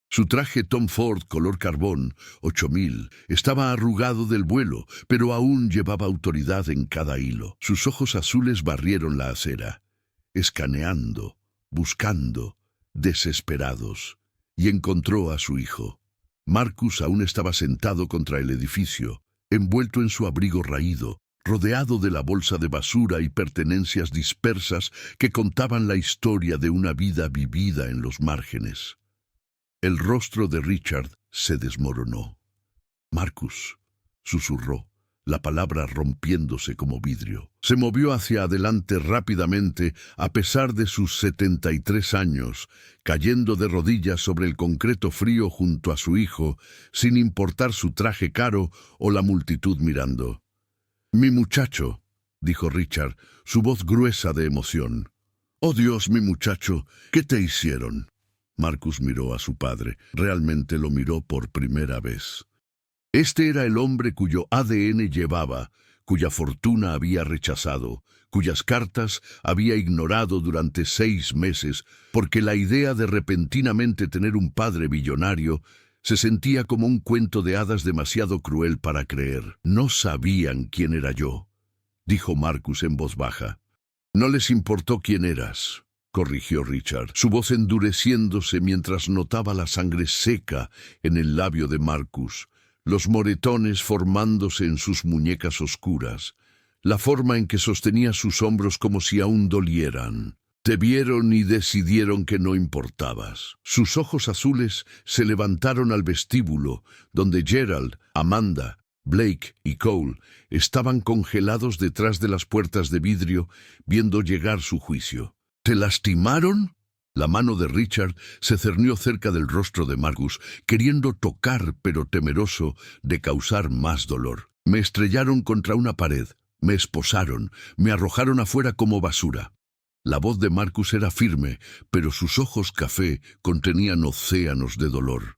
Su traje Tom Ford color carbón, 8000, estaba arrugado del vuelo, pero aún llevaba autoridad en cada hilo. Sus ojos azules barrieron la acera, escaneando, buscando, desesperados. Y encontró a su hijo. Marcus aún estaba sentado contra el edificio, envuelto en su abrigo raído, rodeado de la bolsa de basura y pertenencias dispersas que contaban la historia de una vida vivida en los márgenes. El rostro de Richard se desmoronó. «Marcus», susurró, la palabra rompiéndose como vidrio. Se movió hacia adelante rápidamente a pesar de sus 73 años, cayendo de rodillas sobre el concreto frío junto a su hijo, sin importar su traje caro o la multitud mirando. «Mi muchacho», dijo Richard, su voz gruesa de emoción. «Oh Dios, mi muchacho, ¿qué te hicieron?» Marcus miró a su padre. Realmente lo miró por primera vez. Este era el hombre cuyo ADN llevaba, cuya fortuna había rechazado, cuyas cartas había ignorado durante 6 meses, porque la idea de repentinamente tener un padre billonario se sentía como un cuento de hadas demasiado cruel para creer. «No sabían quién era yo», dijo Marcus en voz baja. «No les importó quién eras», corrigió Richard, su voz endureciéndose mientras notaba la sangre seca en el labio de Marcus, los moretones formándose en sus muñecas oscuras, la forma en que sostenía sus hombros como si aún dolieran. «Te vieron y decidieron que no importabas». Sus ojos azules se levantaron al vestíbulo, donde Gerald, Amanda, Blake y Cole estaban congelados detrás de las puertas de vidrio, viendo llegar su juicio. «¿Te lastimaron?» La mano de Richard se cernió cerca del rostro de Marcus, queriendo tocar pero temeroso de causar más dolor. «Me estrellaron contra una pared, me esposaron, me arrojaron afuera como basura». La voz de Marcus era firme, pero sus ojos café contenían océanos de dolor.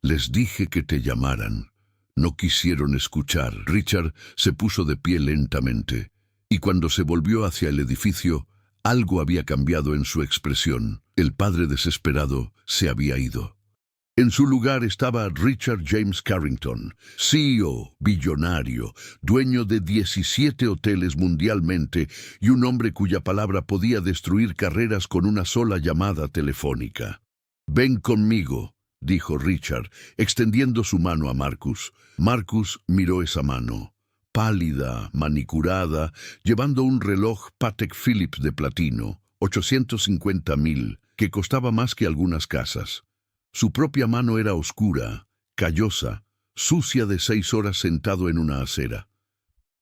«Les dije que te llamaran. No quisieron escuchar». Richard se puso de pie lentamente, y cuando se volvió hacia el edificio, algo había cambiado en su expresión. El padre desesperado se había ido. En su lugar estaba Richard James Carrington, CEO, billonario, dueño de 17 hoteles mundialmente y un hombre cuya palabra podía destruir carreras con una sola llamada telefónica. «Ven conmigo», dijo Richard, extendiendo su mano a Marcus. Marcus miró esa mano, pálida, manicurada, llevando un reloj Patek Philippe de platino, 850,000, que costaba más que algunas casas. Su propia mano era oscura, callosa, sucia de 6 horas sentado en una acera.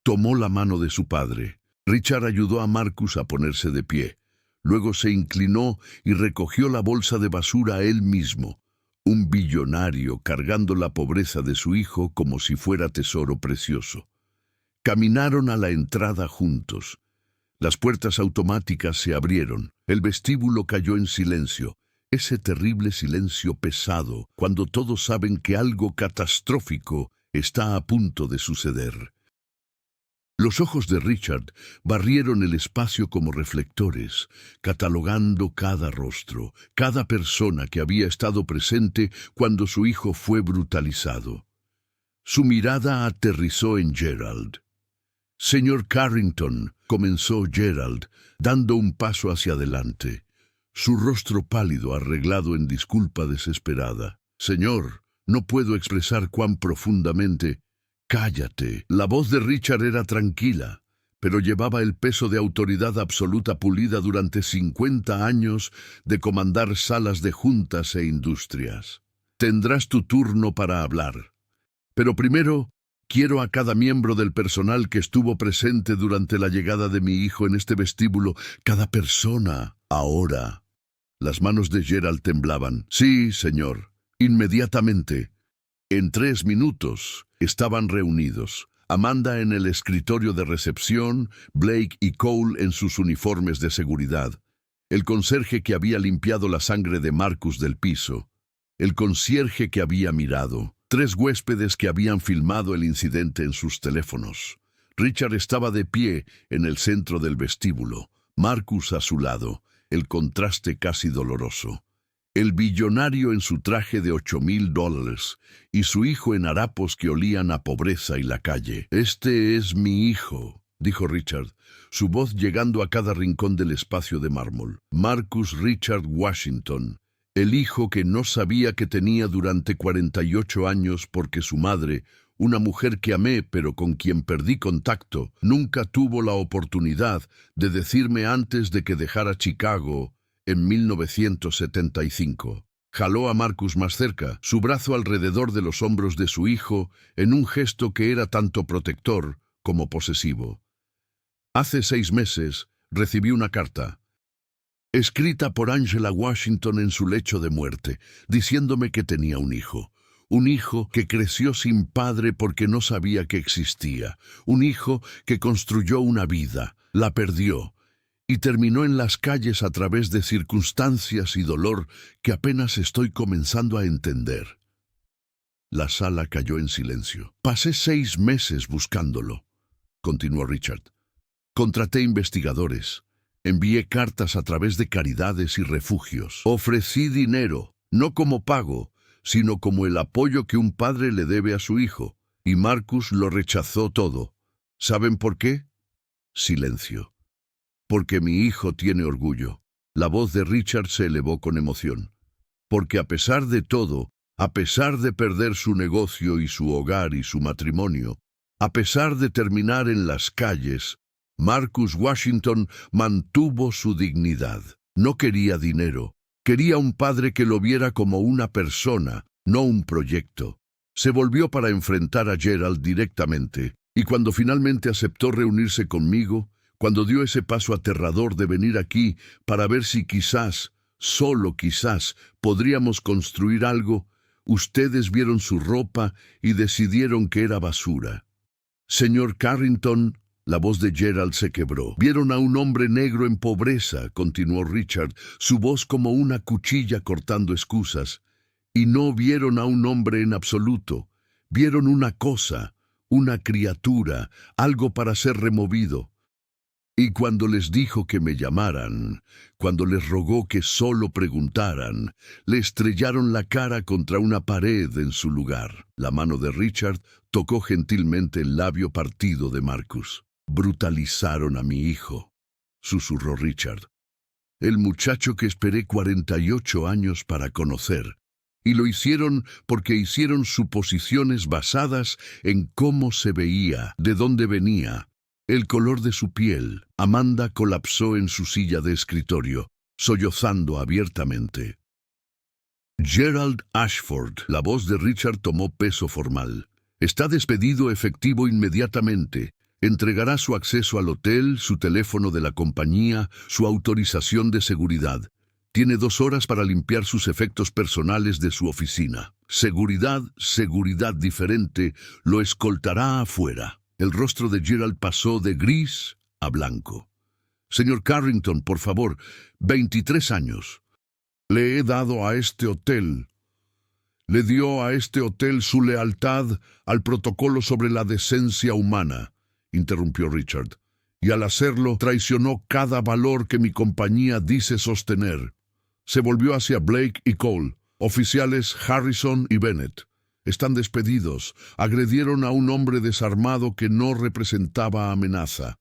Tomó la mano de su padre. Richard ayudó a Marcus a ponerse de pie. Luego se inclinó y recogió la bolsa de basura él mismo, un billonario cargando la pobreza de su hijo como si fuera tesoro precioso. Caminaron a la entrada juntos. Las puertas automáticas se abrieron. El vestíbulo cayó en silencio. Ese terrible silencio pesado, cuando todos saben que algo catastrófico está a punto de suceder. Los ojos de Richard barrieron el espacio como reflectores, catalogando cada rostro, cada persona que había estado presente cuando su hijo fue brutalizado. Su mirada aterrizó en Gerald. «Señor Carrington», comenzó Gerald, dando un paso hacia adelante, su rostro pálido arreglado en disculpa desesperada. «Señor, no puedo expresar cuán profundamente...» «Cállate». La voz de Richard era tranquila, pero llevaba el peso de autoridad absoluta pulida durante 50 años de comandar salas de juntas e industrias. «Tendrás tu turno para hablar. Pero primero, quiero a cada miembro del personal que estuvo presente durante la llegada de mi hijo en este vestíbulo, cada persona, ahora». Las manos de Gerald temblaban. «Sí, señor. Inmediatamente». En 3 minutos estaban reunidos. Amanda en el escritorio de recepción, Blake y Cole en sus uniformes de seguridad, el conserje que había limpiado la sangre de Marcus del piso, el concierge que había mirado, 3 huéspedes que habían filmado el incidente en sus teléfonos. Richard estaba de pie en el centro del vestíbulo, Marcus a su lado, el contraste casi doloroso. El billonario en su traje de $8,000 y su hijo en harapos que olían a pobreza y la calle. «Este es mi hijo», dijo Richard, su voz llegando a cada rincón del espacio de mármol. «Marcus Richard Washington, el hijo que no sabía que tenía durante 48 años porque su madre, una mujer que amé pero con quien perdí contacto, nunca tuvo la oportunidad de decirme antes de que dejara Chicago en 1975. Jaló a Marcus más cerca, su brazo alrededor de los hombros de su hijo, en un gesto que era tanto protector como posesivo. «Hace 6 meses recibí una carta, escrita por Angela Washington en su lecho de muerte, diciéndome que tenía un hijo que creció sin padre porque no sabía que existía, un hijo que construyó una vida, la perdió, y terminó en las calles a través de circunstancias y dolor que apenas estoy comenzando a entender». La sala cayó en silencio. «Pasé 6 meses buscándolo», continuó Richard. «Contraté investigadores, envié cartas a través de caridades y refugios, ofrecí dinero, no como pago, sino como el apoyo que un padre le debe a su hijo, y Marcus lo rechazó todo. ¿Saben por qué? Silencio. Porque mi hijo tiene orgullo». La voz de Richard se elevó con emoción. «Porque a pesar de todo, a pesar de perder su negocio y su hogar y su matrimonio, a pesar de terminar en las calles, Marcus Washington mantuvo su dignidad. No quería dinero, quería un padre que lo viera como una persona, no un proyecto. Se volvió para enfrentar a Gerald directamente, y cuando finalmente aceptó reunirse conmigo, cuando dio ese paso aterrador de venir aquí para ver si quizás, solo quizás, podríamos construir algo, ustedes vieron su ropa y decidieron que era basura. Señor Carrington», la voz de Gerald se quebró. «Vieron a un hombre negro en pobreza», continuó Richard, su voz como una cuchilla cortando excusas, «y no vieron a un hombre en absoluto. Vieron una cosa, una criatura, algo para ser removido. Y cuando les dijo que me llamaran, cuando les rogó que solo preguntaran, le estrellaron la cara contra una pared en su lugar». La mano de Richard tocó gentilmente el labio partido de Marcus. «Brutalizaron a mi hijo», susurró Richard. «El muchacho que esperé 48 años para conocer. Y lo hicieron porque hicieron suposiciones basadas en cómo se veía, de dónde venía, el color de su piel». Amanda colapsó en su silla de escritorio, sollozando abiertamente. «Gerald Ashford», la voz de Richard tomó peso formal. «Está despedido efectivo inmediatamente. Entregará su acceso al hotel, su teléfono de la compañía, su autorización de seguridad. Tiene 2 horas para limpiar sus efectos personales de su oficina. Seguridad diferente, lo escoltará afuera». El rostro de Gerald pasó de gris a blanco. Señor Carrington, por favor, 23 años. Le he dado a este hotel. Le dio a este hotel su lealtad al protocolo sobre la decencia humana, interrumpió Richard, y al hacerlo traicionó cada valor que mi compañía dice sostener. Se volvió hacia Blake y Cole, oficiales Harrison y Bennett. Están despedidos. Agredieron a un hombre desarmado que no representaba amenaza.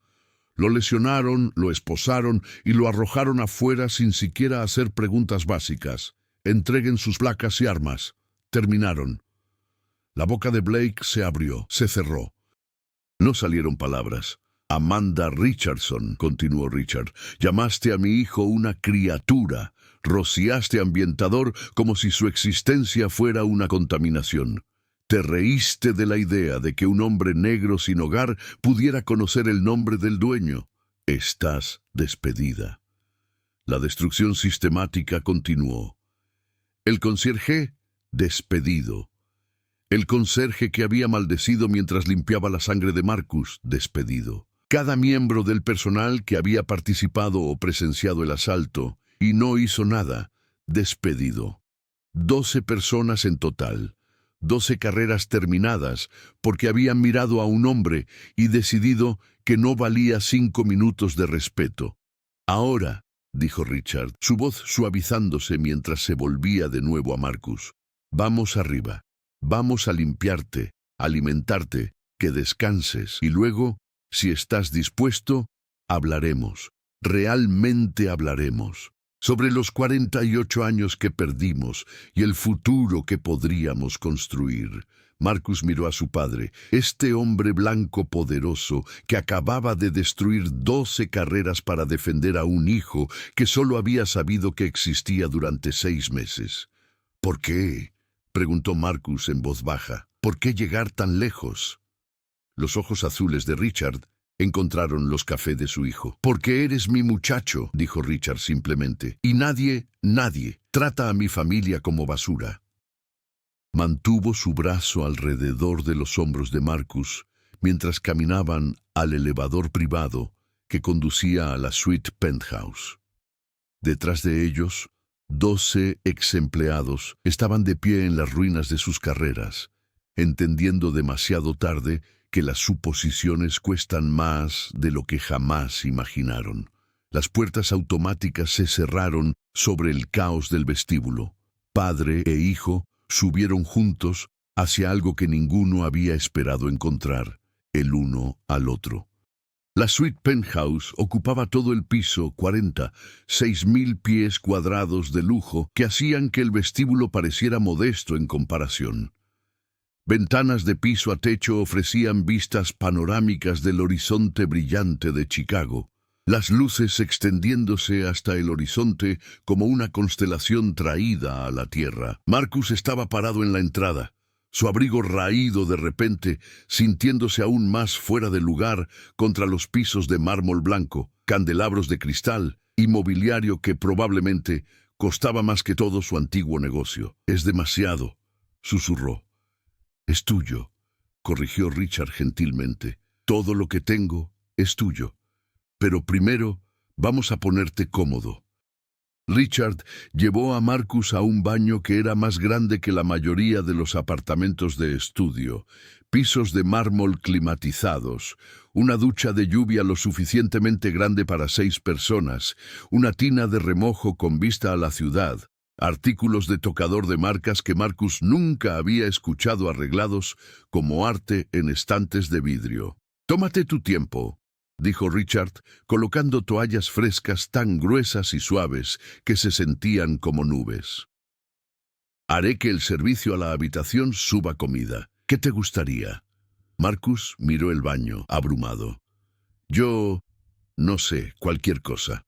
Lo lesionaron, lo esposaron y lo arrojaron afuera sin siquiera hacer preguntas básicas. Entreguen sus placas y armas. Terminaron. La boca de Blake se abrió, se cerró. No salieron palabras. Amanda Richardson, continuó Richard, llamaste a mi hijo una criatura. Rociaste ambientador como si su existencia fuera una contaminación. Te reíste de la idea de que un hombre negro sin hogar pudiera conocer el nombre del dueño. Estás despedida. La destrucción sistemática continuó. El concierge, despedido. El conserje que había maldecido mientras limpiaba la sangre de Marcus, despedido. Cada miembro del personal que había participado o presenciado el asalto y no hizo nada, despedido. 12 personas en total. 12 carreras terminadas porque habían mirado a un hombre y decidido que no valía 5 minutos de respeto. Ahora, dijo Richard, su voz suavizándose mientras se volvía de nuevo a Marcus. Vamos arriba. Vamos a limpiarte, alimentarte, que descanses y luego, si estás dispuesto, hablaremos. Realmente hablaremos. Sobre los 48 años que perdimos y el futuro que podríamos construir. Marcus miró a su padre, este hombre blanco poderoso que acababa de destruir 12 carreras para defender a un hijo que solo había sabido que existía durante 6 meses. ¿Por qué?, preguntó Marcus en voz baja. ¿Por qué llegar tan lejos? Los ojos azules de Richard encontraron los cafés de su hijo. Porque eres mi muchacho, dijo Richard simplemente, y nadie trata a mi familia como basura. Mantuvo su brazo alrededor de los hombros de Marcus mientras caminaban al elevador privado que conducía a la suite penthouse. Detrás de ellos, 12 ex-empleados estaban de pie en las ruinas de sus carreras, entendiendo demasiado tarde que las suposiciones cuestan más de lo que jamás imaginaron. Las puertas automáticas se cerraron sobre el caos del vestíbulo. Padre e hijo subieron juntos hacia algo que ninguno había esperado encontrar, el uno al otro. La suite penthouse ocupaba todo el piso, 6,000 pies cuadrados de lujo que hacían que el vestíbulo pareciera modesto en comparación. Ventanas de piso a techo ofrecían vistas panorámicas del horizonte brillante de Chicago, las luces extendiéndose hasta el horizonte como una constelación traída a la tierra. Marcus estaba parado en la entrada, su abrigo raído de repente, sintiéndose aún más fuera de lugar contra los pisos de mármol blanco, candelabros de cristal y mobiliario que probablemente costaba más que todo su antiguo negocio. «Es demasiado», susurró. «Es tuyo», corrigió Richard gentilmente. «Todo lo que tengo es tuyo. Pero primero vamos a ponerte cómodo». Richard llevó a Marcus a un baño que era más grande que la mayoría de los apartamentos de estudio, pisos de mármol climatizados, una ducha de lluvia lo suficientemente grande para 6 personas, una tina de remojo con vista a la ciudad, artículos de tocador de marcas que Marcus nunca había escuchado arreglados como arte en estantes de vidrio. «Tómate tu tiempo», dijo Richard, colocando toallas frescas tan gruesas y suaves que se sentían como nubes. «Haré que el servicio a la habitación suba comida. ¿Qué te gustaría?» Marcus miró el baño, abrumado. «Yo... no sé, cualquier cosa».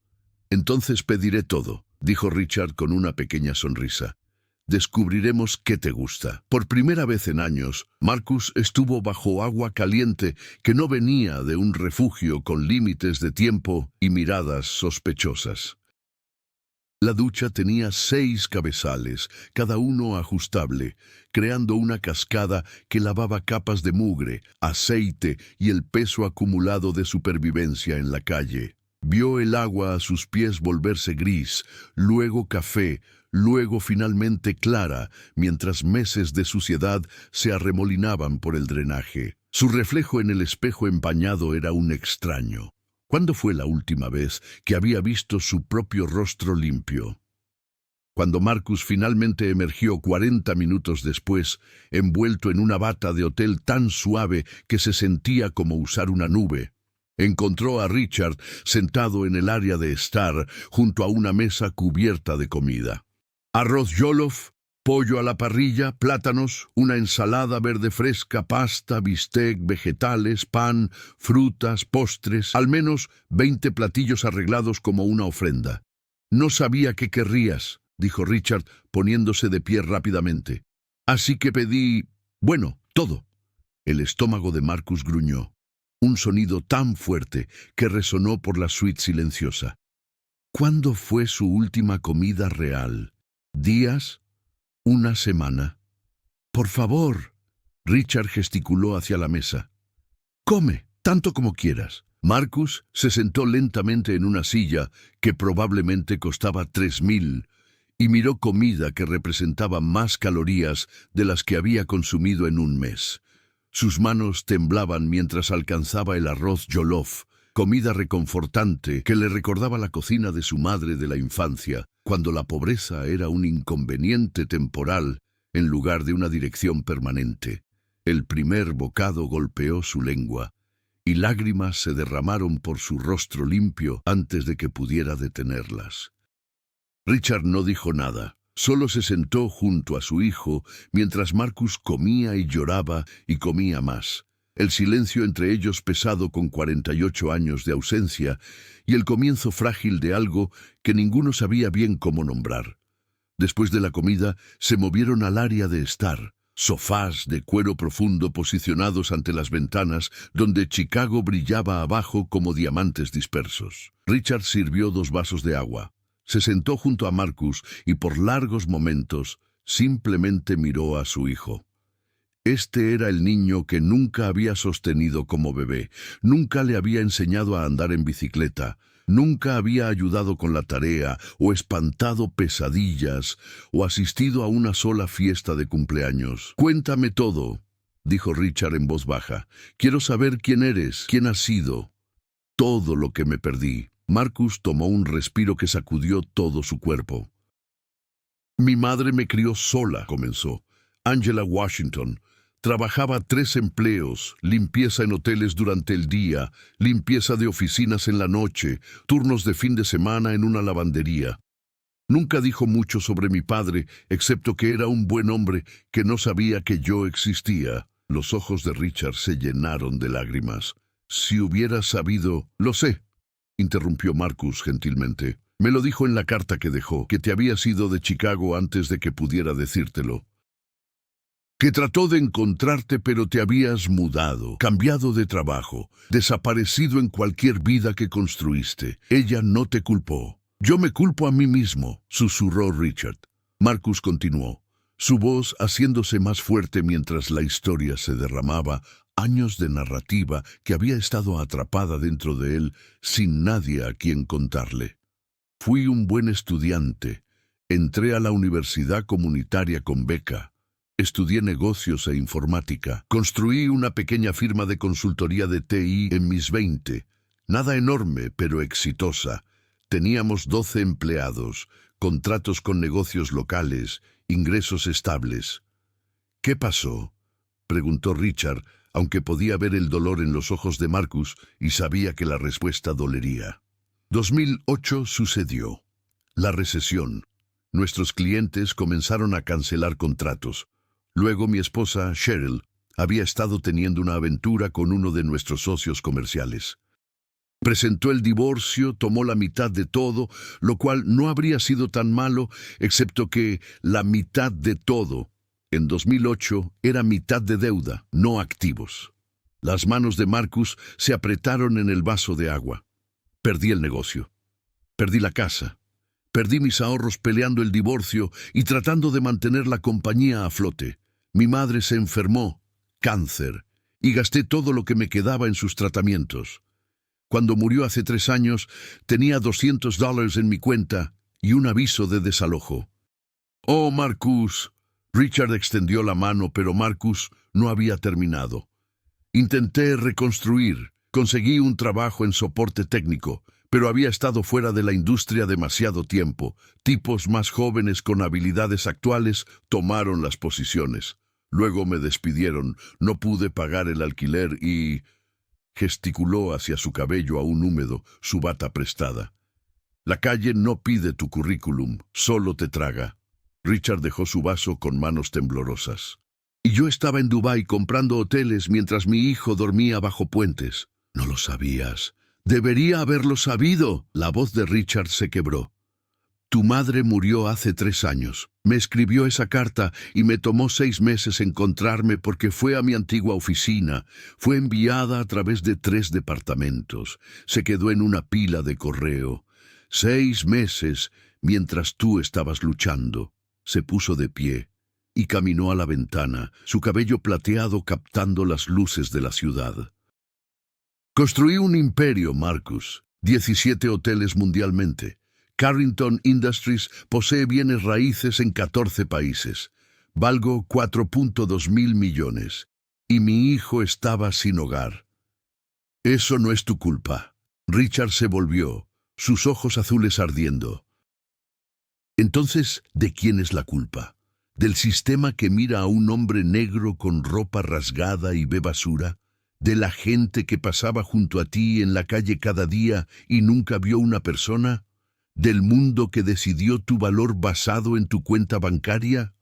«Entonces pediré todo», dijo Richard con una pequeña sonrisa. «Descubriremos qué te gusta». Por primera vez en años, Marcus estuvo bajo agua caliente que no venía de un refugio con límites de tiempo y miradas sospechosas. La ducha tenía 6 cabezales, cada uno ajustable, creando una cascada que lavaba capas de mugre, aceite y el peso acumulado de supervivencia en la calle. Vio el agua a sus pies volverse gris, luego café, luego finalmente clara, mientras meses de suciedad se arremolinaban por el drenaje. Su reflejo en el espejo empañado era un extraño. ¿Cuándo fue la última vez que había visto su propio rostro limpio? Cuando Marcus finalmente emergió 40 minutos después, envuelto en una bata de hotel tan suave que se sentía como usar una nube, encontró a Richard sentado en el área de estar junto a una mesa cubierta de comida. Arroz jollof, pollo a la parrilla, plátanos, una ensalada verde fresca, pasta, bistec, vegetales, pan, frutas, postres, al menos 20 platillos arreglados como una ofrenda. «No sabía qué querrías», dijo Richard, poniéndose de pie rápidamente. «Así que pedí, bueno, todo». El estómago de Marcus gruñó. Un sonido tan fuerte que resonó por la suite silenciosa. ¿Cuándo fue su última comida real? ¿Días? ¿Una semana? «Por favor», Richard gesticuló hacia la mesa. «Come, tanto como quieras». Marcus se sentó lentamente en una silla que probablemente costaba 3.000 y miró comida que representaba más calorías de las que había consumido en un mes. Sus manos temblaban mientras alcanzaba el arroz jollof, comida reconfortante que le recordaba la cocina de su madre de la infancia, cuando la pobreza era un inconveniente temporal en lugar de una dirección permanente. El primer bocado golpeó su lengua, y lágrimas se derramaron por su rostro limpio antes de que pudiera detenerlas. Richard no dijo nada. Solo se sentó junto a su hijo mientras Marcus comía y lloraba y comía más. El silencio entre ellos pesado con 48 años de ausencia y el comienzo frágil de algo que ninguno sabía bien cómo nombrar. Después de la comida se movieron al área de estar, sofás de cuero profundo posicionados ante las ventanas donde Chicago brillaba abajo como diamantes dispersos. Richard sirvió 2 vasos de agua. Se sentó junto a Marcus y por largos momentos simplemente miró a su hijo. Este era el niño que nunca había sostenido como bebé, nunca le había enseñado a andar en bicicleta, nunca había ayudado con la tarea o espantado pesadillas o asistido a una sola fiesta de cumpleaños. «Cuéntame todo», dijo Richard en voz baja. «Quiero saber quién eres, quién has sido, todo lo que me perdí». Marcus tomó un respiro que sacudió todo su cuerpo. «Mi madre me crió sola», comenzó. «Angela Washington. Trabajaba 3 empleos, limpieza en hoteles durante el día, limpieza de oficinas en la noche, turnos de fin de semana en una lavandería. Nunca dijo mucho sobre mi padre, excepto que era un buen hombre que no sabía que yo existía». Los ojos de Richard se llenaron de lágrimas. «Si hubiera sabido...» «Lo sé», interrumpió Marcus gentilmente. «Me lo dijo en la carta que dejó, que te habías ido de Chicago antes de que pudiera decírtelo. Que trató de encontrarte pero te habías mudado, cambiado de trabajo, desaparecido en cualquier vida que construiste. Ella no te culpó». «Yo me culpo a mí mismo», susurró Richard. Marcus continuó, su voz haciéndose más fuerte mientras la historia se derramaba, años de narrativa que había estado atrapada dentro de él sin nadie a quien contarle. «Fui un buen estudiante. Entré a la universidad comunitaria con beca. Estudié negocios e informática. Construí una pequeña firma de consultoría de TI en mis 20. Nada enorme, pero exitosa. Teníamos 12 empleados, contratos con negocios locales, ingresos estables». «¿Qué pasó?», preguntó Richard, aunque podía ver el dolor en los ojos de Marcus y sabía que la respuesta dolería. 2008 sucedió. La recesión. Nuestros clientes comenzaron a cancelar contratos. Luego mi esposa, Cheryl, había estado teniendo una aventura con uno de nuestros socios comerciales. Presentó el divorcio, tomó la mitad de todo, lo cual no habría sido tan malo, excepto que la mitad de todo, en 2008, era mitad de deuda, no activos. Las manos de Marcus se apretaron en el vaso de agua. Perdí el negocio. Perdí la casa. Perdí mis ahorros peleando el divorcio y tratando de mantener la compañía a flote. Mi madre se enfermó, cáncer, y gasté todo lo que me quedaba en sus tratamientos. Cuando murió hace 3 años, tenía $200 en mi cuenta y un aviso de desalojo. Oh, Marcus. Richard extendió la mano, pero Marcus no había terminado. Intenté reconstruir. Conseguí un trabajo en soporte técnico, pero había estado fuera de la industria demasiado tiempo. Tipos más jóvenes con habilidades actuales tomaron las posiciones. Luego me despidieron. No pude pagar el alquiler y... Gesticuló hacia su cabello aún húmedo, su bata prestada. La calle no pide tu currículum, solo te traga. Richard dejó su vaso con manos temblorosas. Y yo estaba en Dubái comprando hoteles mientras mi hijo dormía bajo puentes. No lo sabías. Debería haberlo sabido. La voz de Richard se quebró. Tu madre murió hace 3 años. Me escribió esa carta y me tomó 6 meses encontrarme porque fue a mi antigua oficina. Fue enviada a través de 3 departamentos. Se quedó en una pila de correo. 6 meses mientras tú estabas luchando. Se puso de pie y caminó a la ventana, su cabello plateado captando las luces de la ciudad. Construí un imperio, Marcus. 17 hoteles mundialmente. Carrington Industries posee bienes raíces en 14 países. Valgo 4.2 mil millones. Y mi hijo estaba sin hogar. Eso no es tu culpa. Richard se volvió, sus ojos azules ardiendo. Entonces, ¿de quién es la culpa? ¿Del sistema que mira a un hombre negro con ropa rasgada y ve basura? ¿De la gente que pasaba junto a ti en la calle cada día y nunca vio una persona? ¿Del mundo que decidió tu valor basado en tu cuenta bancaria?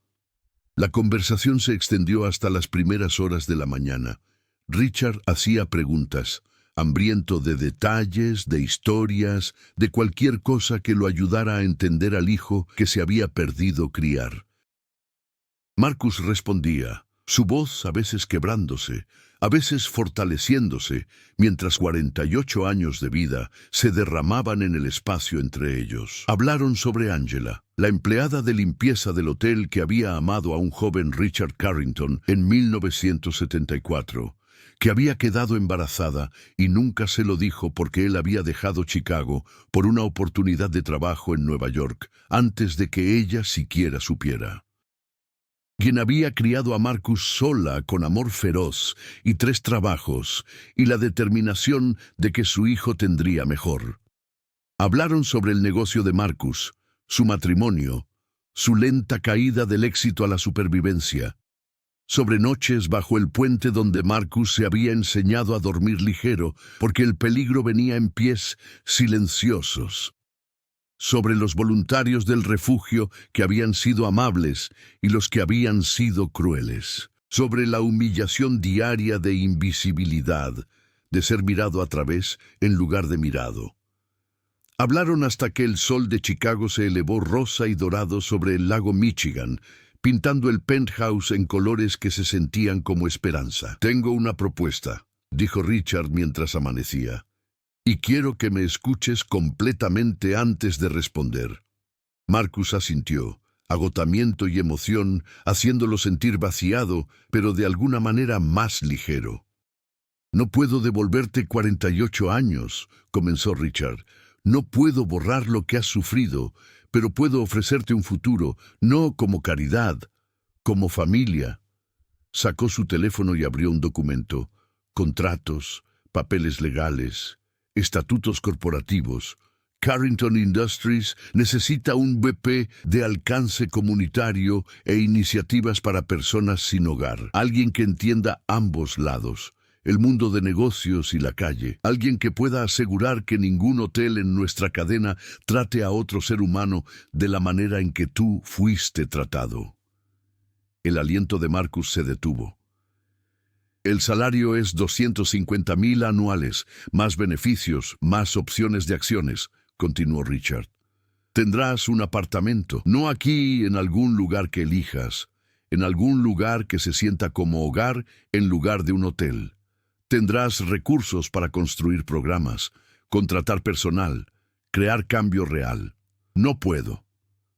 La conversación se extendió hasta las primeras horas de la mañana. Richard hacía preguntas, hambriento de detalles, de historias, de cualquier cosa que lo ayudara a entender al hijo que se había perdido criar. Marcus respondía, su voz a veces quebrándose, a veces fortaleciéndose, mientras 48 años de vida se derramaban en el espacio entre ellos. Hablaron sobre Angela, la empleada de limpieza del hotel que había amado a un joven Richard Carrington en 1974, que había quedado embarazada y nunca se lo dijo porque él había dejado Chicago por una oportunidad de trabajo en Nueva York antes de que ella siquiera supiera. Quien había criado a Marcus sola con amor feroz y 3 trabajos y la determinación de que su hijo tendría mejor. Hablaron sobre el negocio de Marcus, su matrimonio, su lenta caída del éxito a la supervivencia, sobre noches bajo el puente donde Marcus se había enseñado a dormir ligero porque el peligro venía en pies silenciosos, sobre los voluntarios del refugio que habían sido amables y los que habían sido crueles, sobre la humillación diaria de invisibilidad, de ser mirado a través en lugar de mirado. Hablaron hasta que el sol de Chicago se elevó rosa y dorado sobre el lago Michigan, pintando el penthouse en colores que se sentían como esperanza. Tengo una propuesta, dijo Richard mientras amanecía. Y quiero que me escuches completamente antes de responder. Marcus asintió, agotamiento y emoción, haciéndolo sentir vaciado, pero de alguna manera más ligero. No puedo devolverte 48 años, comenzó Richard. No puedo borrar lo que has sufrido, pero puedo ofrecerte un futuro, no como caridad, como familia. Sacó su teléfono y abrió un documento. Contratos, papeles legales, estatutos corporativos. Carrington Industries necesita un VP de alcance comunitario e iniciativas para personas sin hogar. Alguien que entienda ambos lados, el mundo de negocios y la calle. Alguien que pueda asegurar que ningún hotel en nuestra cadena trate a otro ser humano de la manera en que tú fuiste tratado. El aliento de Marcus se detuvo. El salario es 250,000 anuales, más beneficios, más opciones de acciones, continuó Richard. Tendrás un apartamento, no aquí en algún lugar que elijas, en algún lugar que se sienta como hogar en lugar de un hotel. Tendrás recursos para construir programas, contratar personal, crear cambio real. No puedo,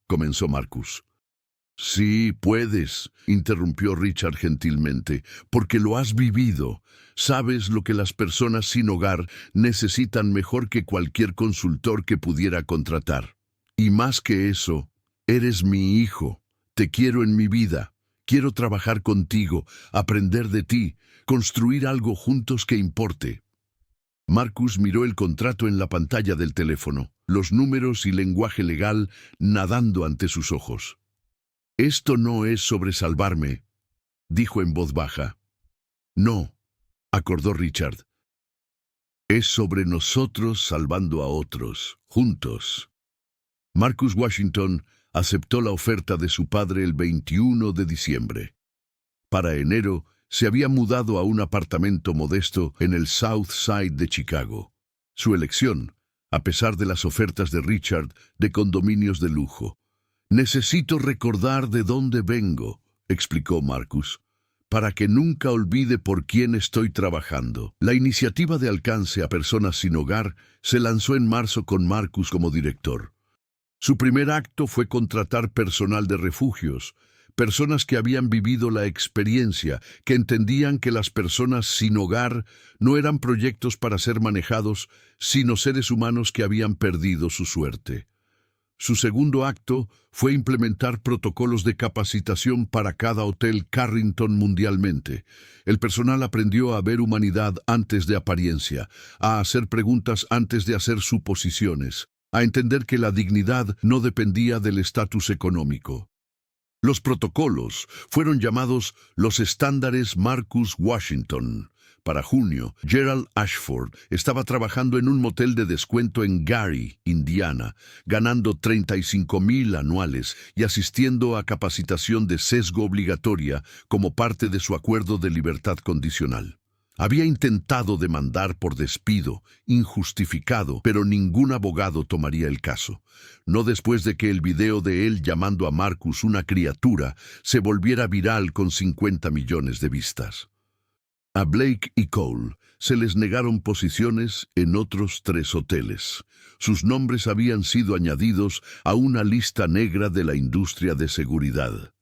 comenzó Marcus. Sí, puedes, interrumpió Richard gentilmente, porque lo has vivido. Sabes lo que las personas sin hogar necesitan mejor que cualquier consultor que pudiera contratar. Y más que eso, eres mi hijo. Te quiero en mi vida. Quiero trabajar contigo, aprender de ti, construir algo juntos que importe. Marcus miró el contrato en la pantalla del teléfono, los números y lenguaje legal nadando ante sus ojos. Esto no es sobre salvarme, dijo en voz baja. No, acordó Richard. Es sobre nosotros salvando a otros, juntos. Marcus Washington aceptó la oferta de su padre el 21 de diciembre. Para enero, se había mudado a un apartamento modesto en el South Side de Chicago. Su elección, a pesar de las ofertas de Richard de condominios de lujo. Necesito recordar de dónde vengo, explicó Marcus, para que nunca olvide por quién estoy trabajando. La iniciativa de alcance a personas sin hogar se lanzó en marzo con Marcus como director. Su primer acto fue contratar personal de refugios, personas que habían vivido la experiencia, que entendían que las personas sin hogar no eran proyectos para ser manejados, sino seres humanos que habían perdido su suerte. Su segundo acto fue implementar protocolos de capacitación para cada hotel Carrington mundialmente. El personal aprendió a ver humanidad antes de apariencia, a hacer preguntas antes de hacer suposiciones, a entender que la dignidad no dependía del estatus económico. Los protocolos fueron llamados los estándares Marcus Washington. Para junio, Gerald Ashford estaba trabajando en un motel de descuento en Gary, Indiana, ganando $35,000 anuales y asistiendo a capacitación de sesgo obligatoria como parte de su acuerdo de libertad condicional. Había intentado demandar por despido, injustificado, pero ningún abogado tomaría el caso. No después de que el video de él llamando a Marcus una criatura se volviera viral con 50 millones de vistas. A Blake y Cole se les negaron posiciones en otros 3 hoteles. Sus nombres habían sido añadidos a una lista negra de la industria de seguridad.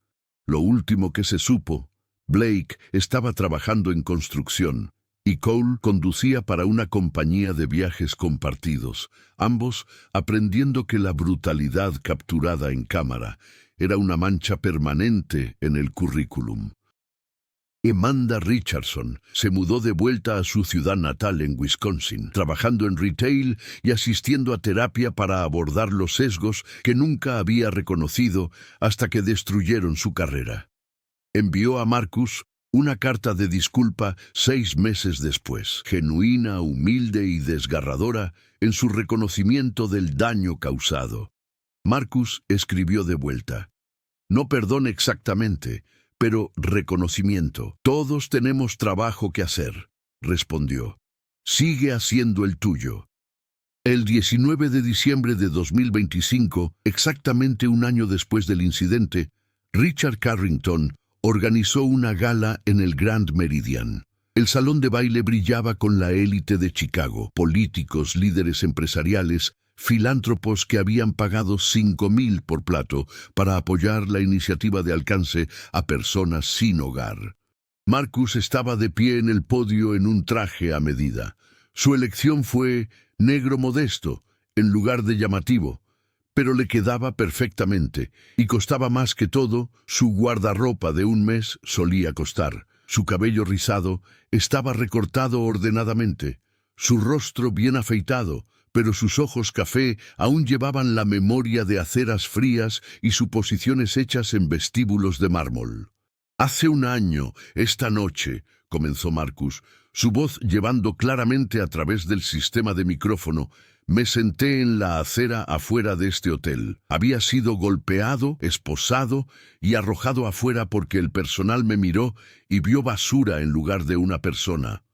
Lo último que se supo, Blake estaba trabajando en construcción y Cole conducía para una compañía de viajes compartidos, ambos aprendiendo que la brutalidad capturada en cámara era una mancha permanente en el currículum. Amanda Richardson se mudó de vuelta a su ciudad natal en Wisconsin, trabajando en retail y asistiendo a terapia para abordar los sesgos que nunca había reconocido hasta que destruyeron su carrera. Envió a Marcus una carta de disculpa 6 meses después, genuina, humilde y desgarradora en su reconocimiento del daño causado. Marcus escribió de vuelta: no perdón exactamente, pero reconocimiento. Todos tenemos trabajo que hacer, respondió. Sigue haciendo el tuyo. El 19 de diciembre de 2025, exactamente un año después del incidente, Richard Carrington organizó una gala en el Grand Meridian. El salón de baile brillaba con la élite de Chicago, políticos, líderes empresariales, filántropos que habían pagado $5,000 por plato para apoyar la iniciativa de alcance a personas sin hogar. Marcus estaba de pie en el podio en un traje a medida. Su elección fue negro modesto, en lugar de llamativo, pero le quedaba perfectamente, y costaba más que todo. Su guardarropa de un mes solía costar. Su cabello rizado estaba recortado ordenadamente, su rostro bien afeitado, pero sus ojos café aún llevaban la memoria de aceras frías y suposiciones hechas en vestíbulos de mármol. Hace un año, esta noche, comenzó Marcus, su voz llevando claramente a través del sistema de micrófono, me senté en la acera afuera de este hotel. Había sido golpeado, esposado y arrojado afuera porque el personal me miró y vio basura en lugar de una persona.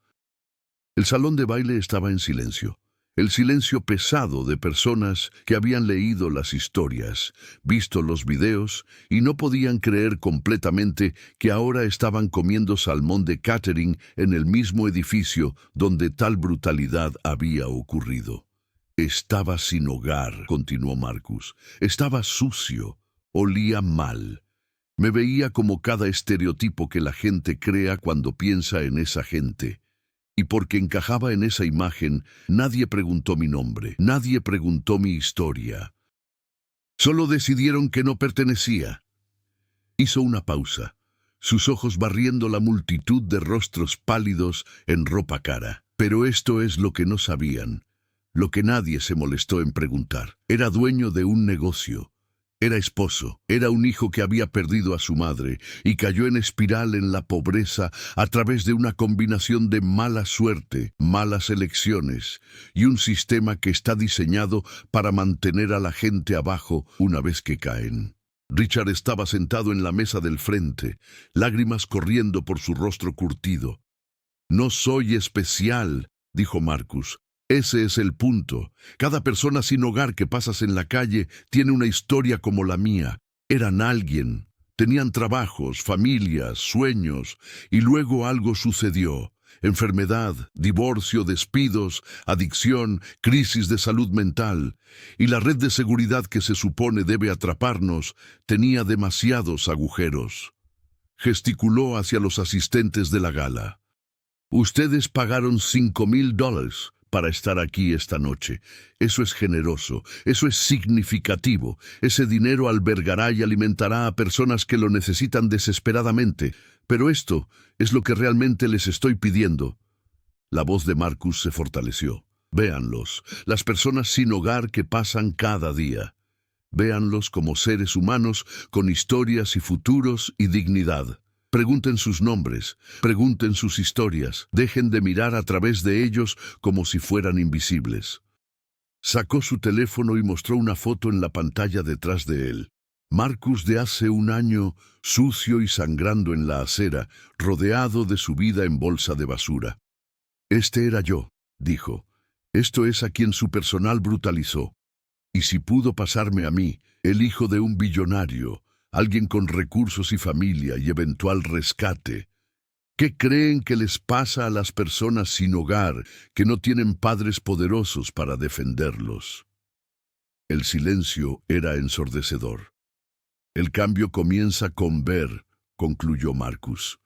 El salón de baile estaba en silencio. El silencio pesado de personas que habían leído las historias, visto los videos y no podían creer completamente que ahora estaban comiendo salmón de catering en el mismo edificio donde tal brutalidad había ocurrido. Estaba sin hogar, continuó Marcus. Estaba sucio, olía mal. Me veía como cada estereotipo que la gente crea cuando piensa en esa gente. Y porque encajaba en esa imagen, nadie preguntó mi nombre, nadie preguntó mi historia. Solo decidieron que no pertenecía. Hizo una pausa, sus ojos barriendo la multitud de rostros pálidos en ropa cara. Pero esto es lo que no sabían, lo que nadie se molestó en preguntar. Era dueño de un negocio. Era esposo, era un hijo que había perdido a su madre y cayó en espiral en la pobreza a través de una combinación de mala suerte, malas elecciones y un sistema que está diseñado para mantener a la gente abajo una vez que caen. Richard estaba sentado en la mesa del frente, lágrimas corriendo por su rostro curtido. «No soy especial», dijo Marcus. Ese es el punto. Cada persona sin hogar que pasas en la calle tiene una historia como la mía. Eran alguien, tenían trabajos, familias, sueños, y luego algo sucedió. Enfermedad, divorcio, despidos, adicción, crisis de salud mental. Y la red de seguridad que se supone debe atraparnos tenía demasiados agujeros. Gesticuló hacia los asistentes de la gala. «Ustedes pagaron $5,000 para estar aquí esta noche. Eso es generoso, eso es significativo. Ese dinero albergará y alimentará a personas que lo necesitan desesperadamente. Pero esto es lo que realmente les estoy pidiendo». La voz de Marcus se fortaleció. «Véanlos, las personas sin hogar que pasan cada día. Véanlos como seres humanos con historias y futuros y dignidad. Pregunten sus nombres, pregunten sus historias, dejen de mirar a través de ellos como si fueran invisibles». Sacó su teléfono y mostró una foto en la pantalla detrás de él. Marcus de hace un año, sucio y sangrando en la acera, rodeado de su vida en bolsa de basura. «Este era yo», dijo. «Esto es a quien su personal brutalizó. Y si pudo pasarme a mí, el hijo de un billonario, alguien con recursos y familia y eventual rescate, ¿qué creen que les pasa a las personas sin hogar que no tienen padres poderosos para defenderlos?» El silencio era ensordecedor. «El cambio comienza con ver», concluyó Marcus.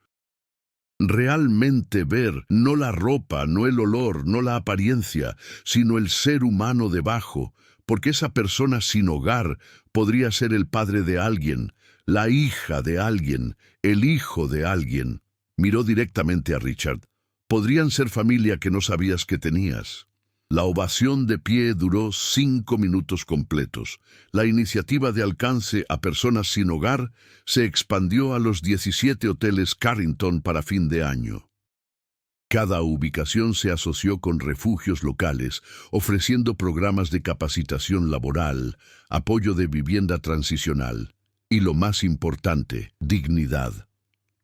Realmente ver, no la ropa, no el olor, no la apariencia, sino el ser humano debajo, porque esa persona sin hogar podría ser el padre de alguien, la hija de alguien, el hijo de alguien. Miró directamente a Richard. Podrían ser familia que no sabías que tenías. La ovación de pie duró 5 minutos completos. La iniciativa de alcance a personas sin hogar se expandió a los 17 hoteles Carrington para fin de año. Cada ubicación se asoció con refugios locales, ofreciendo programas de capacitación laboral, apoyo de vivienda transicional y, lo más importante, dignidad.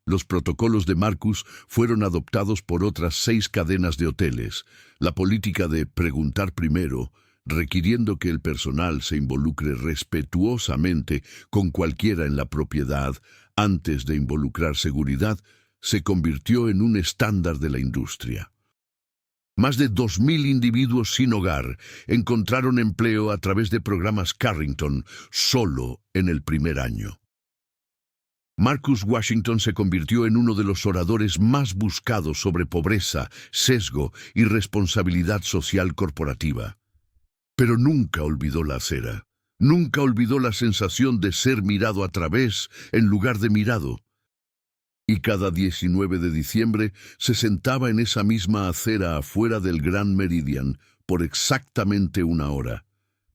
Los protocolos de Marcus fueron adoptados por otras 6 cadenas de hoteles. La política de preguntar primero, requiriendo que el personal se involucre respetuosamente con cualquiera en la propiedad antes de involucrar seguridad, se convirtió en un estándar de la industria. Más de 2,000 individuos sin hogar encontraron empleo a través de programas Carrington solo en el primer año. Marcus Washington se convirtió en uno de los oradores más buscados sobre pobreza, sesgo y responsabilidad social corporativa. Pero nunca olvidó la acera. Nunca olvidó la sensación de ser mirado a través en lugar de mirado. Y cada 19 de diciembre se sentaba en esa misma acera afuera del Grand Meridian por exactamente 1 hora,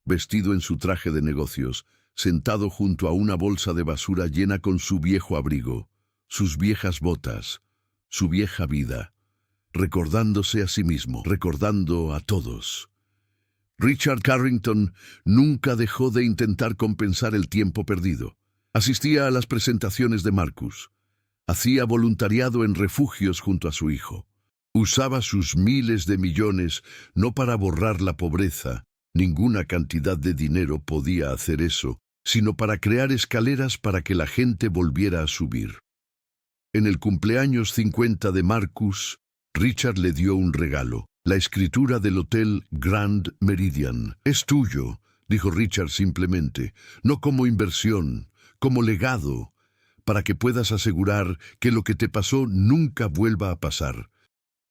vestido en su traje de negocios, sentado junto a una bolsa de basura llena con su viejo abrigo, sus viejas botas, su vieja vida, recordándose a sí mismo, recordando a todos. Richard Carrington nunca dejó de intentar compensar el tiempo perdido. Asistía a las presentaciones de Marcus. Hacía voluntariado en refugios junto a su hijo. Usaba sus miles de millones no para borrar la pobreza, ninguna cantidad de dinero podía hacer eso, sino para crear escaleras para que la gente volviera a subir. En el cumpleaños 50 de Marcus, Richard le dio un regalo, la escritura del Hotel Grand Meridian. «Es tuyo», dijo Richard simplemente, «no como inversión, como legado, para que puedas asegurar que lo que te pasó nunca vuelva a pasar.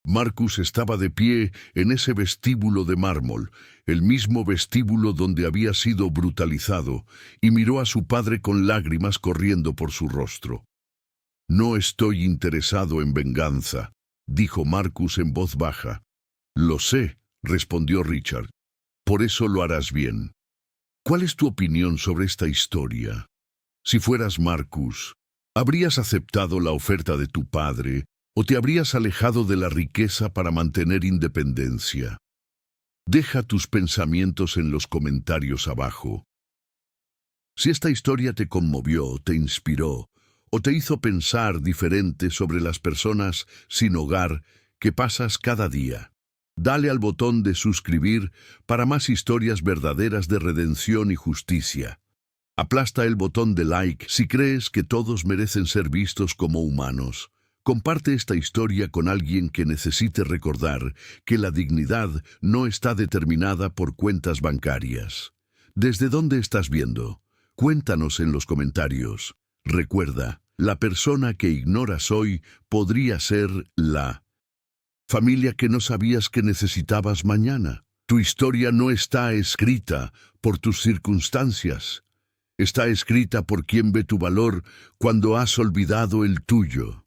Marcus estaba de pie en ese vestíbulo de mármol, el mismo vestíbulo donde había sido brutalizado, y miró a su padre con lágrimas corriendo por su rostro. «No estoy interesado en venganza», dijo Marcus en voz baja. «Lo sé», respondió Richard. «Por eso lo harás bien». «¿Cuál es tu opinión sobre esta historia? Si fueras Marcus, ¿habrías aceptado la oferta de tu padre o te habrías alejado de la riqueza para mantener independencia? Deja tus pensamientos en los comentarios abajo. Si esta historia te conmovió, te inspiró o te hizo pensar diferente sobre las personas sin hogar que pasas cada día, dale al botón de suscribir para más historias verdaderas de redención y justicia. Aplasta el botón de like si crees que todos merecen ser vistos como humanos. Comparte esta historia con alguien que necesite recordar que la dignidad no está determinada por cuentas bancarias. ¿Desde dónde estás viendo? Cuéntanos en los comentarios. Recuerda, la persona que ignoras hoy podría ser la familia que no sabías que necesitabas mañana. Tu historia no está escrita por tus circunstancias. Está escrita por quien ve tu valor cuando has olvidado el tuyo.